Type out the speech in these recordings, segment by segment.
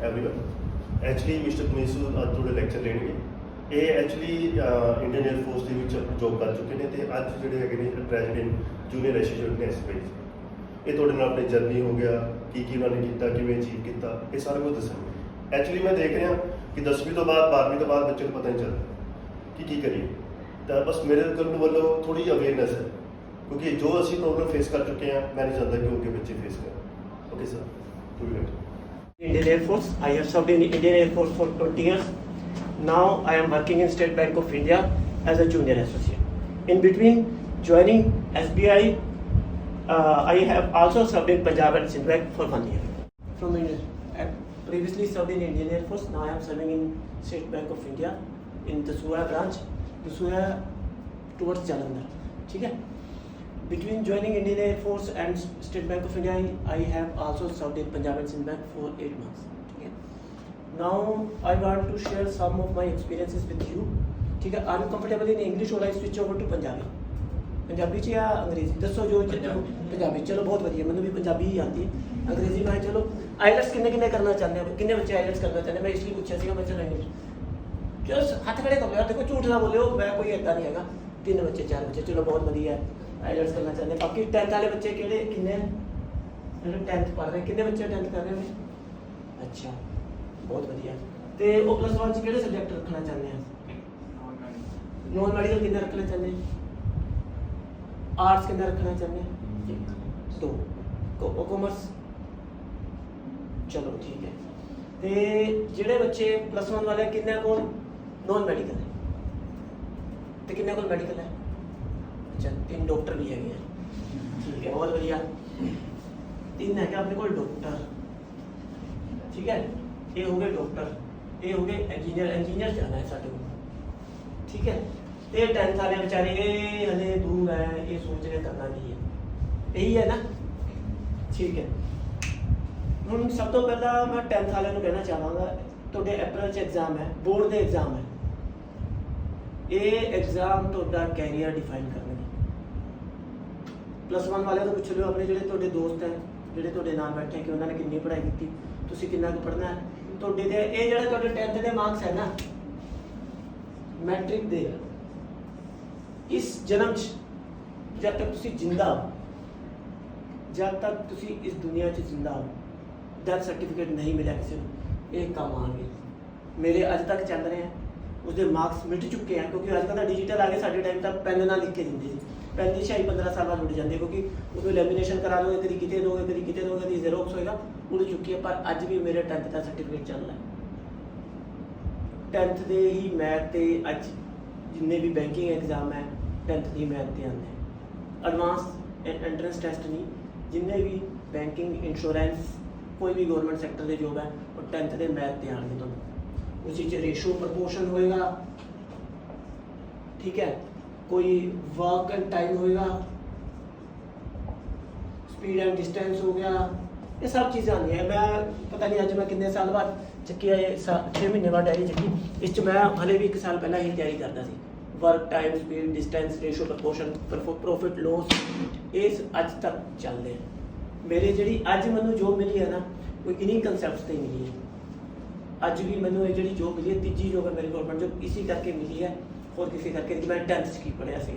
Everyone actually mister कमीसू ਅੱਜ ਤੁਹਾਡੇ lecture ਲੈਣਗੇ। ਇਹ ਐਕਚੁਅਲੀ ਇੰਡੀਅਨ 에ਅਰ ਫੋਰਸ ਦੇ ਵਿੱਚ ਜੋਬ ਕਰ ਚੁੱਕੇ ਨੇ ਤੇ ਅੱਜ ਜਿਹੜੇ ਹੈਗੇ ਨੇ ਪ੍ਰੈਜ਼ੀਡੈਂਟ ਜੂਨੀਅਰ ਐਸੋਸੀਏਟ ਨੇ ਐਸਪੀ। ਇਹ ਤੁਹਾਡੇ ਨਾਲ ਆਪਣੀ ਜਰਨੀ ਹੋ ਗਿਆ, ਕੀ ਉਹਨਾਂ ਨੇ ਕੀਤਾ, ਕਿਵੇਂ ਅਚੀਵ ਕੀਤਾ, ਇਹ ਸਾਰਾ ਕੁਝ ਦੱਸਣਗੇ। ਐਕਚੁਅਲੀ ਮੈਂ ਦੇਖ ਰਿਹਾ ਕਿ 10ਵੀਂ ਤੋਂ ਬਾਅਦ 12ਵੀਂ ਤੋਂ ਬਾਅਦ ਬੱਚੇ ਨੂੰ ਪਤਾ ਨਹੀਂ ਚੱਲਦਾ ਕਿ ਕੀ ਕਰੀਏ, ਤਾਂ ਬਸ ਮੇਰੇ ਕਰਨ ਵੱਲੋਂ ਥੋੜੀ ਜਿਹੀ ਅਵੇਅਰਨੈਸ ਹੈ ਕਿਉਂਕਿ ਜੋ ਅਸੀਂ ਪ੍ਰੋਬਲਮ ਫੇਸ ਕਰ ਚੁੱਕੇ ਹਾਂ ਮੈਂ ਨਹੀਂ ਚਾਹੁੰਦਾ ਕਿ ਅੱਗੇ ਬੱਚੇ ਫੇਸ ਕਰਨ। Okay sir, to you. Indian Air Force. I have served in Indian Air Force for 20 years. Now I am working in State Bank of India as a junior associate. In between joining SBI, I have also served in Punjab and Sindh Bank for 1 year. From India, I previously served in Indian Air Force. Now I am serving in State Bank of India in Dasuya branch, Dasuya towards Jalandhar. ठीक है? Between joining Indian Air Force and State Bank of India, I have also served in Punjab and Sindh Bank for 8 months. Okay. Now I want to share some of my experiences with you. ठीक है. Are you comfortable in English or I switch over to Punjabi? Punjabi च या अंग्रेजी दसो जो पंजाबी। चलो बहुत वधिया, मैंने भी पंजाबी ही आती है। अंग्रेजी में चलो आईलेट्स किन्ने करना चाहते हैं, किन्ने बच्चे आईलेट्स करना चाहते हैं, मैं इसलिए पूछा सी। मैं चलो इंग्लिश जो हाथ खड़े कर लो यार, देखो झूठ ना बोलो, मैं कोई ऐसा नहीं है। 3 बच्चे 4 बच्चे, चलो बहुत वधिया है, आईलेट्स करना चाहते हैं। बाकी 10th वाले बच्चे किहड़े किन्ने ਜਿਹੜੇ 10th पढ़ रहे, किन्ने बच्चे 10th कर रहे हैं? अच्छा, बहुत वधिया। ते ओ +1 ਚ ਕਿਹੜੇ ਸਬਜੈਕਟ ਰੱਖਣਾ ਚਾਹੁੰਦੇ ਆ? नॉन मेडिकल किन्ने रखना चाहते हैं? आर्ट्स किन्ने रखना चाहते हैं? 2 कॉमर्स। चलो ठीक है। ते ਜਿਹੜੇ ਬੱਚੇ +1 ਵਾਲੇ ਕਿੰਨੇ ਕੋਲ नॉन मेडिकल है ते किन्ने कोल मेडिकल है? अच्छा, 3 डॉक्टर भी है। ठीक है, बहुत बढ़िया। 3 है क्या अपने को डॉक्टर? ठीक है, ये हो गए डॉक्टर, ये हो गए इंजीनियर जाना है साढ़े को। ठीक है, ये 10th वाले बेचारे ये हले दूर है, ये सोच रहे करना नहीं है, यही है ना। ठीक है, हम सब तो पहला मैं 10th वाले को कहना चाहूँगा, ਤੁਹਾਡੇ अप्रैल च एग्जाम है, बोर्ड के एग्जाम है। ये एग्जाम ਤੁਹਾਡਾ कैरियर डिफाइन करने। +1 वाले तो पुछ लो अपने ਜਿਹੜੇ ਤੁਹਾਡੇ ਦੋਸਤ ਹੈ, ਜਿਹੜੇ ਤੁਹਾਡੇ ਨਾਲ ਬੈਠੇ ਕਿ ਉਹਨਾਂ ਨੇ ਕਿੰਨੀ ਪੜ੍ਹਾਈ ਕੀਤੀ, ਤੁਸੀਂ ਕਿੰਨਾ ਕੁ ਪੜ੍ਹਨਾ ਹੈ। ਤੁਹਾਡੇ ਦੇ ਇਹ ਜਿਹੜੇ ਤੁਹਾਡੇ 10th ਦੇ ਮਾਰਕਸ ਹੈ ਨਾ, ਮੈਟ੍ਰਿਕ ਦੇ, ਇਸ ਜਨਮ 'ਚ ਜਦ ਤੱਕ ਤੁਸੀਂ ਜਿੰਦਾ ਹੋ, ਜਦ ਤੱਕ ਤੁਸੀਂ ਇਸ ਦੁਨੀਆ 'ਚ ਜਿੰਦਾ ਹੋ, ਡੈਥ ਸਰਟੀਫਿਕੇਟ ਨਹੀਂ ਮਿਲਿਆ ਕਿਸੇ ਨੂੰ, ਇਹ ਕੰਮ ਆਉਣਗੇ। ਮੇਰੇ ਅੱਜ ਤੱਕ ਚੱਲ ਰਹੇ ਹੈ, उसके मार्क्स मिट चुके हैं क्योंकि आजकल डिजिटल आ गए। साढ़े टाइम तक पेन ना लिख के देंगे, पेन की शाही 15 साल बाद उड़ जाती है क्योंकि उसको लैमीनेशन करा दोगे, कभी कितने दोगे, कभी कितने दोगे, कभी जेरोक्स होएगा, उड़ चुकी है। पर अज भी मेरे 10th का सर्टिफिकेट चल रहा है। 10th के ही मैथ के अज जिन्ने भी बैंकिंग एग्जाम है 10th की मैथ के आते हैं। एडवांस एंट्रेंस टेस्ट नहीं, जिन्ने भी बैंकिंग इंश्योरेंस कोई भी गवर्नमेंट सैक्टर के जॉब है वो 10th के मैथ के आने तो उसी रेशो प्रपोर्शन होएगा। ठीक है, कोई वर्क एंड टाइम होएगा, स्पीड एंड डिस्टेंस हो गया, ये सब चीज़ें आनी है। मैं पता नहीं अज मैं कितने साल बाद चक्की है, 6 महीने बाद डायरी चक्की। इस मैं हले भी 1 साल पहले ही तैयारी करता सी। Work time, speed, distance, ratio proportion, profit loss, ये अज तक चल रहे हैं। मेरे जी अज मैं जॉब मिली है ना, कोई इन्हीं कंसैप्ट से ही मिली है। अज भी मैंने ये जी जॉब मिली है, तीजी जॉब है मेरी गवर्नमेंट जॉब, इसी करके मिली है और किसी करके मैं 10th की पढ़िया सी।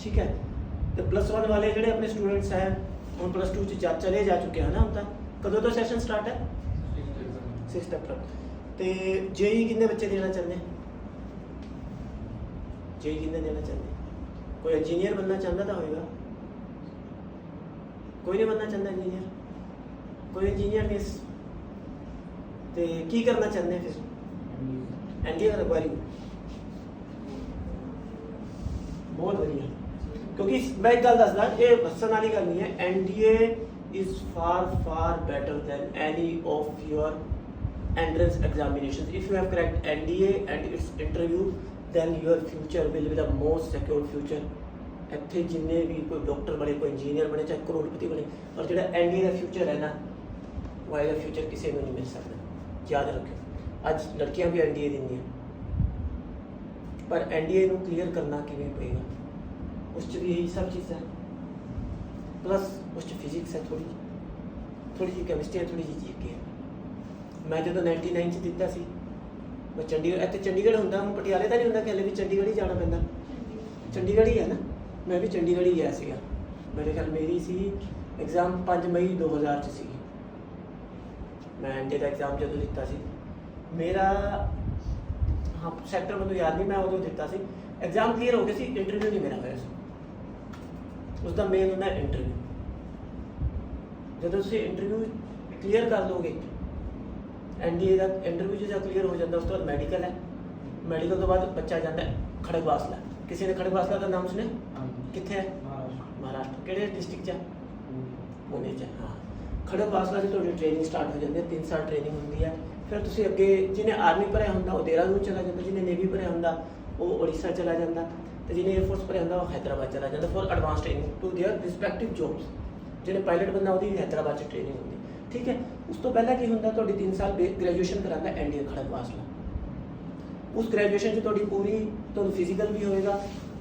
ठीक है, तो +1 वाले जोड़े अपने स्टूडेंट्स हैं हम +2 चले जा चुके हैं ना। हम तक कदों तो सैशन स्टार्ट है? 6 अप्रैल। तो जेई कितने बच्चे देना चाहते हैं? जेई कितने देना चाहते हैं? कोई इंजीनियर बनना चाहता तो होएगा, कोई नहीं बनना चाहता इंजीनियर, कोई इंजीनियर नहीं। तो की करना चाहते हैं फिर? एनडीए का वेरी गुड, बहुत बढ़िया। क्योंकि मैं एक गल दसदा, ये हसन वाली गल नहीं है। NDA is far better than any of your entrance examination. If you have cracked NDA and it's interview then your future will be the most secure future. इतने जिन्ने भी कोई डॉक्टर बने, कोई इंजीनियर बने, चाहे करोड़पति बने, और जो एनडीए का फ्यूचर है ना, वो एदा फ्यूचर किसी को नहीं मिल सकता। याद रखो, अज लड़कियां भी एनडीए देंगी पर एनडीए को क्लीयर करना किवें पेगा, उस भी यही सब चीज़ है। प्लस उस फिजिक्स है, थोड़ी जी केमिस्ट्री है, थोड़ी जी जीके है। मैं जो 99 ਚ ਦਿੱਤਾ ਸੀ मैं चंडीगढ़ ਇੱਥੇ ਚੰਡੀਗੜ੍ਹ ਹੁੰਦਾ ਹੁਣ ਪਟਿਆਲੇ ਤਾਂ ਨਹੀਂ ਹੁੰਦਾ ਕਿ ਹਲੇ ਵੀ ਚੰਡੀਗੜ੍ਹ ਹੀ ਜਾਣਾ ਪੈਂਦਾ ਚੰਡੀਗੜ੍ਹ ਹੀ ਹੈ ਨਾ मैं भी चंडीगढ़ ही गया ਸੀਗਾ मेरे ख्याल मेरी सी एग्जाम 5 मई 2000 ਚ ਸੀ मैं एनडीए ਦਾ एग्जाम ਜਦੋਂ ਦਿੱਤਾ ਸੀ मेरा हाँ सैक्टर मैं याद नहीं मैं उदों ਦਿੱਤਾ ਸੀ एग्जाम क्लीयर हो गया सी इंटरव्यू नहीं मेरा होया ਸੀ उसका मेन ਹੁੰਦਾ इंटरव्यू ਜਦੋਂ ਤੁਸੀਂ ਇੰਟਰਵਿਊ ਕਲੀਅਰ ਕਰ ਲੋਗੇ एनडीए ਦਾ ਇੰਟਰਵਿਊ ਜਦੋਂ ਕਲੀਅਰ ਹੋ ਜਾਂਦਾ ਉਸ ਤੋਂ ਬਾਅਦ ਮੈਡੀਕਲ ਹੈ ਮੈਡੀਕਲ ਤੋਂ ਬਾਅਦ ਬੱਚਾ ਜਾਂਦਾ ਖੜਗਵਾਸਲਾ ਕਿਸੇ ਨੇ ਖੜਗਵਾਸਲਾ ਦਾ ਨਾਮ ਸੁਣਿਆ ਕਿੱਥੇ ਹੈ महाराष्ट्र ਕਿਹੜੇ ਡਿਸਟ੍ਰਿਕਟ 'ਚ ਪੁਣੇ 'ਚ ਹਾਂ ਖੜਗਵਾਸਲਾ 'ਚ ਤੁਹਾਡੀ ਟ੍ਰੇਨਿੰਗ ਸਟਾਰਟ ਹੋ ਜਾਂਦੀ ਹੈ 3 ਸਾਲ ਟ੍ਰੇਨਿੰਗ ਹੁੰਦੀ ਹੈ ਫਿਰ ਤੁਸੀਂ ਅੱਗੇ ਜਿਹਨੇ ਆਰਮੀ ਭਰਿਆ ਹੁੰਦਾ ਉਹ ਦੇਹਰਾਦੂਨ ਚਲਾ ਜਾਂਦਾ ਜਿਹਨੇ ਨੇਵੀ ਭਰਿਆ ਹੁੰਦਾ ਉਹ ਉੜੀਸਾ ਚਲਾ ਜਾਂਦਾ ਤੇ ਜਿਹਨੇ 에ਅਰਫੋਰਸ ਭਰਿਆ ਹੁੰਦਾ ਉਹ ਹੈਦਰਾਬਾਦ ਚਲਾ ਜਾਂਦਾ for advance training to their respective jobs ਜਿਹਨੇ ਪਾਇਲਟ ਬਣਨਾ ਉਹਦੀ ਵੀ ਹੈਦਰਾਬਾਦ 'ਚ ਟ੍ਰੇਨਿੰਗ ਹੁੰਦੀ ਠੀਕ ਹੈ ਉਸ ਤੋਂ ਪਹਿਲਾਂ ਕੀ ਹੁੰਦਾ ਤੁਹਾਡੀ 3 ਸਾਲ ਗ੍ਰੈਜੂਏਸ਼ਨ ਕਰਾਉਂਦਾ ਐਨਡੀਏ ਖੜਗਵਾਸਲਾ ਉਸ ਗ੍ਰੈਜੂਏਸ਼ਨ 'ਚ ਤੁਹਾਡੀ ਪੂਰੀ ਤੁਹਾਨੂੰ ਫਿਜ਼ੀਕਲ ਵੀ ਹੋਏਗਾ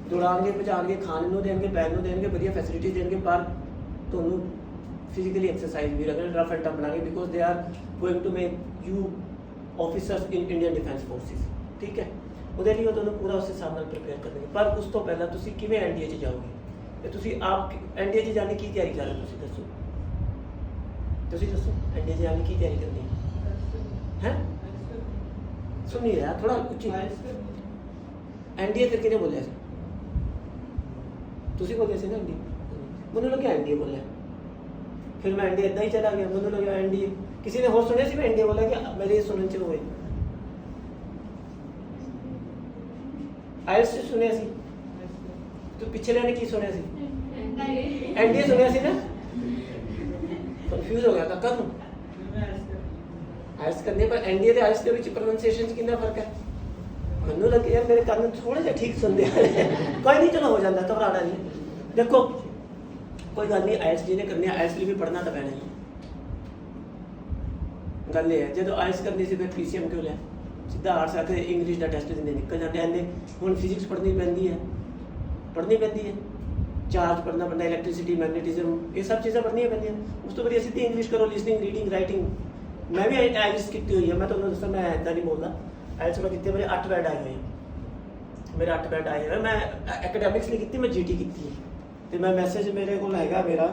ਦੌੜਾਉਣਗੇ ਭਜਾਣਗੇ ਖਾਣ ਨੂੰ ਦੇਣਗੇ ਪੈਣ ਨੂੰ ਦੇਣਗੇ ਵਧੀਆ ਫੈਸਿਲਿਟੀਜ਼ ਦੇਣਗੇ ਪਰ ਤੁਹਾਨੂੰ ਫਿਜ਼ੀਕਲੀ ਐਕਸਰਸਾਈਜ਼ ਵੀ ਰੱਖਣਾ ਰਫ ਐਂਡ ਟਫ ਬਣਾਗੇ because they are going to make you officers in Indian defence forces ਠੀਕ ਹੈ ਉਹਦੇ ਲਈ ਉਹ ਤੁਹਾਨੂੰ ਪੂਰਾ ਉਸ ਹਿਸਾਬ ਨਾਲ ਪ੍ਰਿਪੇਅਰ ਕਰਨਗੇ ਪਰ ਉਸ ਤੋਂ ਪਹਿਲਾਂ ਤੁਸੀਂ ਕਿਵੇਂ ਐਨਡੀਏ 'ਚ ਜਾਓਗੇ ਤੇ ਤੁਸੀਂ ਆਪ ਐਨਡੀਏ 'ਚ ਜਾਣ ਦੀ ਕੀ ਤਿਆਰੀ ਕਰ ਰਹੇ ਹੋ ਤੁਸੀਂ ਦੱਸੋ ਐਨਡੀਏ 'ਚ ਜਾਣ ਦੀ ਕੀ ਤਿਆਰੀ ਕਰਨੀ ਹੈ ਸੁਣ ਨਹੀਂ ਰਿਹਾ ਥੋੜਾ ਉੱਚੀ ਐਨਡੀਏ ਫਿਰ ਕਿਹਨੇ ਬੋਲਿਆ ਸੀ ਤੁਸੀਂ ਬੋਲਿਆ ਸੀ ਨਾ ਐਨਡੀਏ ਮੈਨੂੰ ਲੱਗਿਆ ਐਨਡੀਏ ਬੋਲਿਆ ਫਿਰ ਮੈਂ ਐਨਡੀਏ ਇਦਾਂ ਹੀ ਚਲਾ ਗਿਆ ਮੈਨੂੰ ਲੱਗਿਆ ਐਨਡੀਏ ਕਿਸੇ ਨੇ ਹੋਰ ਸੁਣਿਆ ਸੀ ਮੈਂ ਐਨਡੀਏ ਬੋਲਿਆ ਕਿ ਮੇਰੇ ਸੁਣਨ ਚ ਹੋਏ ਆਇਲਸ ਸੁਣਿਆ ਸੀ ਤੂੰ ਪਿਛਲੇ ਨੇ ਕੀ ਸੁਣਿਆ ਸੀ ਐਨਡੀਏ ਸੁਣਿਆ ਸੀ ਨਾ ਕੰਫਿਊਜ਼ ਹੋ ਗਿਆ ਕਾਕਾ ਤੂੰ ਆਇਲਸ ਕਰਨੇ ਪਰ ਐਨਡੀਏ ਤੇ ਆਇਲਸ ਦੇ ਵਿੱਚ ਪ੍ਰੋਨੰਸੀਏਸ਼ਨ 'ਚ ਕਿੰਨਾ ਫਰਕ ਹੈ ਮੈਨੂੰ ਲੱਗੇ ਯਾਰ ਮੇਰੇ ਕੰਨ ਥੋੜੇ ਜਿਹਾ ਠੀਕ ਸੁਣਦੇ ਆ ਕੋਈ ਨਹੀਂ ਚਲੋ ਹੋ ਜਾਂਦਾ ਘਬਰਾਣਾ ਨਹੀਂ ਦੇਖੋ ਕੋਈ ਗੱਲ ਨਹੀਂ ਆਇਲਸ ਜਿਹਨੇ ਕਰਨੀ ਆਇਲਸ ਲਈ ਵੀ ਪੜ੍ਹਨਾ ਤਾਂ ਪੈਣਾ ਹੀ ਗੱਲ ਇਹ ਹੈ ਜਦੋਂ ਆਇਲਸ ਕਰਨੀ ਸੀ ਫਿਰ ਪੀਸੀਐਮ ਕਿਉਂ ਲਿਆ ਸਿੱਧਾ ਆਰਟਸ ਆ ਕੇ ਇੰਗਲਿਸ਼ ਦਾ ਟੈਸਟ ਦਿੰਦੇ ਨਿਕਲ ਜਾਂਦੇ ਐਨੇ ਹੁਣ ਫਿਜ਼ਿਕਸ ਪੜ੍ਹਨੀ ਪੈਂਦੀ ਹੈ ਚਾਰਜ ਪੜ੍ਹਨਾ ਪੈਂਦਾ ਇਲੈਕਟ੍ਰਿਸਿਟੀ ਮੈਗਨੇਟਿਜ਼ਮ ਇਹ ਸਭ ਚੀਜ਼ਾਂ ਪੜ੍ਹਨੀਆਂ ਪੈਂਦੀਆਂ ਉਸ ਤੋਂ ਵਧੀਆ ਸਿੱਧੀ ਇੰਗਲਿਸ਼ ਕਰੋ ਲਿਸਨਿੰਗ ਰੀਡਿੰਗ ਰਾਈਟਿੰਗ ਮੈਂ ਵੀ ਆਇਲਸ ਕੀਤੀ ਹੋਈ ਹੈ ਮੈਂ ਤੁਹਾਨੂੰ ਦੱਸਾਂ ਮੈਂ ਇੱਦਾਂ ਨਹੀਂ ਬੋਲਦਾ ਆਇਲਸ ਮੈਂ ਕੀਤੇ ਮੇਰੇ 8 ਬੈਂਡ ਆਏ ਹੋਏ ਮੇਰੇ 8 ਬੈਂਡ ਆਏ ਹੋਏ ਮੈਂ ਐਕੈਡੈਮਿਕਸ ਲਈ ਕੀਤੀ ਮੈਂ ਜੀਟੀ ਕੀਤੀ ਤੇ ਮੈਂ ਮੈਸੇਜ ਮੇਰੇ ਕੋਲ ਹੈਗਾ ਮੇਰਾ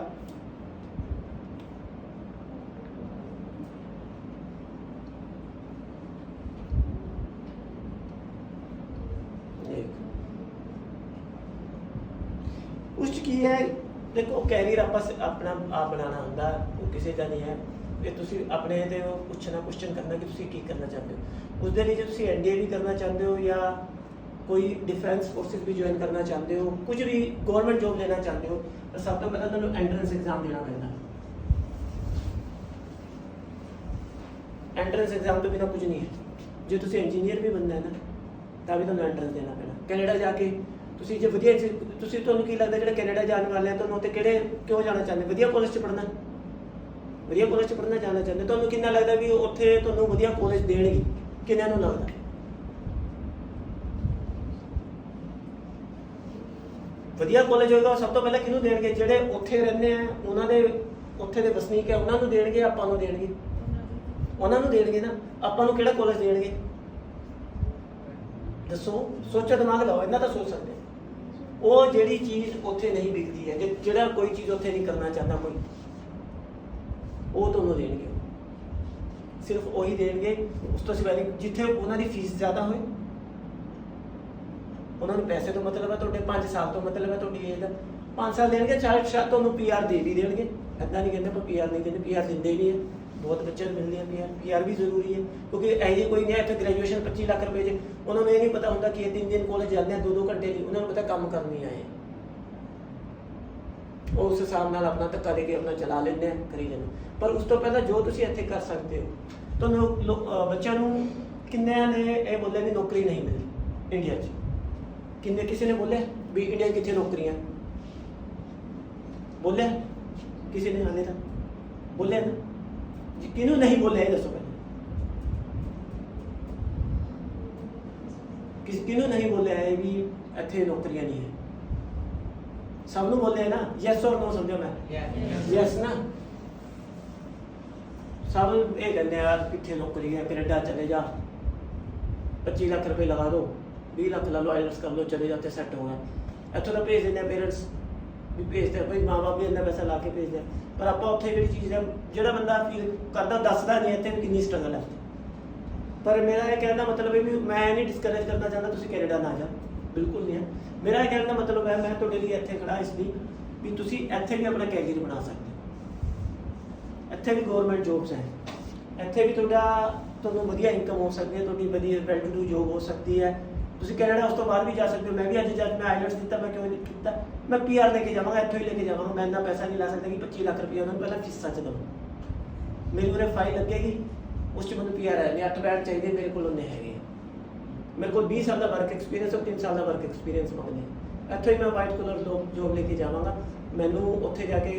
ਉਸ 'ਚ ਕੀ ਹੈ ਦੇਖੋ ਕੈਰੀਅਰ ਆਪਾਂ ਆਪਣਾ ਆਪ ਬਣਾਉਣਾ ਹੁੰਦਾ ਉਹ ਕਿਸੇ ਦਾ ਨਹੀਂ ਹੈ ਇਹ ਤੁਸੀਂ ਆਪਣੇ ਤੇ ਪੁੱਛਣਾ ਕੁਐਸਚਨ ਕਰਨਾ ਕਿ ਤੁਸੀਂ ਕੀ ਕਰਨਾ ਚਾਹੁੰਦੇ ਹੋ ਉਸ ਦੇ ਲਈ ਜੇ ਤੁਸੀਂ ਐਨਡੀਏ ਵੀ ਕਰਨਾ ਚਾਹੁੰਦੇ ਹੋ ਜਾਂ ਕੋਈ ਡਿਫੈਂਸ ਫੋਰਸਿਸ ਵੀ ਜੁਆਇਨ ਕਰਨਾ ਚਾਹੁੰਦੇ ਹੋ ਕੁਝ ਵੀ ਗਵਰਨਮੈਂਟ ਜੋਬ ਲੈਣਾ ਚਾਹੁੰਦੇ ਹੋ ਤਾਂ ਸਭ ਤੋਂ ਪਹਿਲਾਂ ਤੁਹਾਨੂੰ ਐਂਟਰੈਂਸ ਐਗਜ਼ਾਮ ਦੇਣਾ ਪੈਂਦਾ ਐਂਟਰੈਂਸ ਐਗਜ਼ਾਮ ਤੋਂ ਬਿਨਾਂ ਕੁਝ ਨਹੀਂ ਹੈ ਜੇ ਤੁਸੀਂ ਇੰਜੀਨੀਅਰ ਵੀ ਬਣਨਾ ਹੈ ਨਾ ਤਾਂ ਵੀ ਤੁਹਾਨੂੰ ਐਂਟਰੈਂਸ ਦੇਣਾ ਪੈਣਾ ਕੈਨੇਡਾ ਜਾ ਕੇ ਤੁਸੀਂ ਜੇ ਵਧੀਆ ਤੁਸੀਂ ਤੁਹਾਨੂੰ ਕੀ ਲੱਗਦਾ ਜਿਹੜੇ ਕੈਨੇਡਾ ਜਾਣ ਵਾਲੇ ਆ ਤੁਹਾਨੂੰ ਉੱਥੇ ਕਿਉਂ ਜਾਣਾ ਚਾਹੁੰਦੇ ਵਧੀਆ ਕਾਲਜ 'ਚ ਪੜ੍ਹਨਾ ਵਧੀਆ ਕਾਲਜ 'ਚ ਪੜ੍ਹਨਾ ਜਾਣਾ ਚਾਹੁੰਦੇ ਤੁਹਾਨੂੰ ਕਿੰਨਾ ਲੱਗਦਾ ਵੀ ਉੱਥੇ ਤੁਹਾਨੂੰ ਵਧੀਆ ਕਾਲਜ ਦੇਣਗੇ ਕਿੰਨਿਆਂ ਨੂੰ ਲੱਗਦਾ ਵਧੀਆ ਕਾਲਜ ਹੋਏਗਾ ਸਭ ਤੋਂ ਪਹਿਲਾਂ ਕਿਹਨੂੰ ਦੇਣਗੇ ਜਿਹੜੇ ਉੱਥੇ ਰਹਿੰਦੇ ਆ ਉਹਨਾਂ ਦੇ ਉੱਥੇ ਦੇ ਵਸਨੀਕ ਹੈ ਉਹਨਾਂ ਨੂੰ ਦੇਣਗੇ ਆਪਾਂ ਨੂੰ ਦੇਣਗੇ ਉਹਨਾਂ ਨੂੰ ਦੇਣਗੇ ਨਾ ਆਪਾਂ ਨੂੰ ਕਿਹੜਾ ਕਾਲਜ ਦੇਣਗੇ ਦੱਸੋ ਸੋਚੋ ਦਿਮਾਗ ਲਾਓ ਇਹਨਾਂ ਤਾਂ ਸੋਚ ਸਕਦੇ ਉਹ ਜਿਹੜੀ ਚੀਜ਼ ਉੱਥੇ ਨਹੀਂ ਵਿਕਦੀ ਹੈ ਜਿਹੜਾ ਕੋਈ ਚੀਜ਼ ਉੱਥੇ ਨਹੀਂ ਕਰਨਾ ਚਾਹੁੰਦਾ ਕੋਈ ਉਹ ਤੁਹਾਨੂੰ ਦੇਣਗੇ ਸਿਰਫ ਉਹੀ ਦੇਣਗੇ ਉਸ ਤੋਂ ਸਿਵਾ ਜਿੱਥੇ ਉਹਨਾਂ ਦੀ ਫੀਸ ਜ਼ਿਆਦਾ ਹੋਏ ਉਹਨਾਂ ਨੂੰ ਪੈਸੇ ਤੋਂ ਮਤਲਬ ਹੈ ਤੁਹਾਡੇ 5 ਸਾਲ ਤੋਂ ਮਤਲਬ ਹੈ ਤੁਹਾਡੀ ਏਜ ਦਾ 5 ਸਾਲ ਦੇਣਗੇ ਸ਼ਾਇਦ ਤੁਹਾਨੂੰ ਪੀਆਰ ਦੇ ਵੀ ਦੇਣਗੇ ਇੱਦਾਂ ਨਹੀਂ ਕਹਿੰਦੇ ਪਰ ਪੀਆਰ ਨਹੀਂ ਦਿੰਦੇ ਪੀਆਰ ਦਿੰਦੇ ਵੀ ਹੈ ਬਹੁਤ ਬੱਚਿਆਂ ਨੂੰ ਮਿਲਦੀ ਹੈ ਪੀਆਰ ਵੀ ਜ਼ਰੂਰੀ ਹੈ ਕਿਉਂਕਿ ਇਹ ਜਿਹੀ ਕੋਈ ਨਹੀਂ ਇੱਥੇ ਗ੍ਰੈਜੂਏਸ਼ਨ 25 ਲੱਖ ਰੁਪਏ 'ਚ ਉਹਨਾਂ ਨੂੰ ਇਹ ਨਹੀਂ ਪਤਾ ਹੁੰਦਾ ਕਿ ਇਹ 3 ਦਿਨ ਕਾਲਜ ਜਾਂਦੇ ਆ 2-2 ਘੰਟੇ ਲਈ ਉਹਨਾਂ ਨੂੰ ਪਤਾ ਕੰਮ ਕਰਨ ਨਹੀਂ ਆਏ ਉਸ ਹਿਸਾਬ ਨਾਲ ਆਪਣਾ ਧੱਕਾ ਦੇ ਕੇ ਆਪਣਾ ਚਲਾ ਲੈਂਦੇ ਆ ਕਰੀ ਜਾਂਦੇ ਪਰ ਉਸ ਤੋਂ ਪਹਿਲਾਂ ਜੋ ਤੁਸੀਂ ਇੱਥੇ ਕਰ ਸਕਦੇ ਹੋ ਤੁਹਾਨੂੰ ਬੱਚਿਆਂ ਨੂੰ ਕਿੰਨਿਆਂ ਨੇ ਇਹ ਬੋਲਿਆ ਵੀ ਨੌਕਰੀ ਨਹੀਂ ਮਿਲਦੀ ਇੰਡੀਆ 'ਚ ਕਿੰਨੇ ਕਿਸੇ ਨੇ ਬੋਲਿਆ ਵੀ ਇੰਡੀਆ 'ਚ ਕਿੱਥੇ ਨੌਕਰੀਆਂ ਬੋਲਿਆ ਕਿਸੇ ਨੇ ਹਾਲੇ ਤੱਕ ਬੋਲਿਆ ਨਾ ਕਿਹਨੂੰ ਨਹੀਂ ਬੋਲਿਆ ਇਹ ਦੱਸੋ ਪਹਿਲਾਂ ਕਿਹਨੂੰ ਨਹੀਂ ਬੋਲਿਆ ਹੈ ਵੀ ਇੱਥੇ ਨੌਕਰੀਆਂ ਨਹੀਂ ਹੈ ਸਭ ਨੂੰ ਬੋਲਿਆ ਨਾ ਯੈਸ ਔਰ ਨੋ ਸਮਝੋ ਮੈਂ ਯੈਸ ਨਾ सब ये कहते हैं यार कितने नौकरी है, कनेडा चले जा, 25 लाख रुपए लगा दो, 20 लाख ला लो, आइलट्स कर लो, चले जाते सेट हो गए। इतों तो भेज दें पेरेंट्स भी, भेजते भाई माँ बाप भी इन्ना पैसा ला के भेजते हैं, पर आप उत्थे जी चीज़ है जो बंदा फील करता दसदा नहीं इतने कितनी स्ट्रगल है। पर मेरा ये कहने का मतलब है भी मैं नहीं डिस्करेज करना चाहता तुम कैनेडा ना जाओ, बिल्कुल नहीं है। मेरा ये कहने का मतलब है मैं तुहाडे लिए इत्थे खड़ा इसलिए भी तुसी इत्थे भी अपना कैरियर बना सकते हो, इत्थे भी गवर्नमेंट जॉब्स हैं, इत्थे भी ਤੁਹਾਨੂੰ ਵਧੀਆ ਇਨਕਮ ਹੋ ਸਕਦੀ ਹੈ, ਤੁਹਾਡੀ ਵਧੀਆ ਵੈਲ ਟੂ ਡੂ ਜੋਬ ਹੋ ਸਕਦੀ ਹੈ, ਤੁਸੀਂ ਕੈਨੇਡਾ ਉਸ ਤੋਂ ਬਾਅਦ ਵੀ ਜਾ ਸਕਦੇ ਹੋ। ਮੈਂ ਵੀ ਅੱਜ ਜਦ ਮੈਂ ਆਈਲੈਟਸ ਦਿੱਤਾ ਮੈਂ ਕਿਉਂ ਨਹੀਂ ਕੀਤਾ, ਮੈਂ ਪੀਆਰ ਲੈ ਕੇ ਜਾਵਾਂਗਾ, ਇੱਥੋਂ ਹੀ ਲੈ ਕੇ ਜਾਵਾਂਗਾ। ਮੈਂ ਇੰਨਾ ਪੈਸਾ ਨਹੀਂ ਲਾ ਸਕਦਾ ਕਿ 25 ਲੱਖ ਰੁਪਏ ਉਹਨਾਂ ਨੂੰ ਪਹਿਲਾਂ ਫੀਸਾਂ 'ਚ ਦੇਵਾਂ, ਮੇਰੀ ਉਰੇ ਫਾਈਲ ਲੱਗੇਗੀ ਉਸ 'ਚ ਮੈਨੂੰ ਪੀਆਰ ਹੈ ਨਹੀਂ, 8 ਬੈਂਡ ਚਾਹੀਦੇ ਮੇਰੇ ਕੋਲ ਉਹਨੇ ਹੈਗੇ। ਮੇਰੇ ਕੋਲ 20 ਸਾਲ ਦਾ ਵਰਕ ਐਕਸਪੀਰੀਅੰਸ ਔਰ 3 ਸਾਲ ਦਾ ਵਰਕ ਐਕਸਪੀਰੀਅੰਸ ਮੰਗਦੇ, ਇੱਥੋਂ ਹੀ ਮੈਂ ਵਾਈਟ ਕਲਰ ਜੋਬ ਲੈ ਕੇ ਜਾਵਾਂਗਾ। ਮੈਨੂੰ ਉੱਥੇ ਜਾ ਕੇ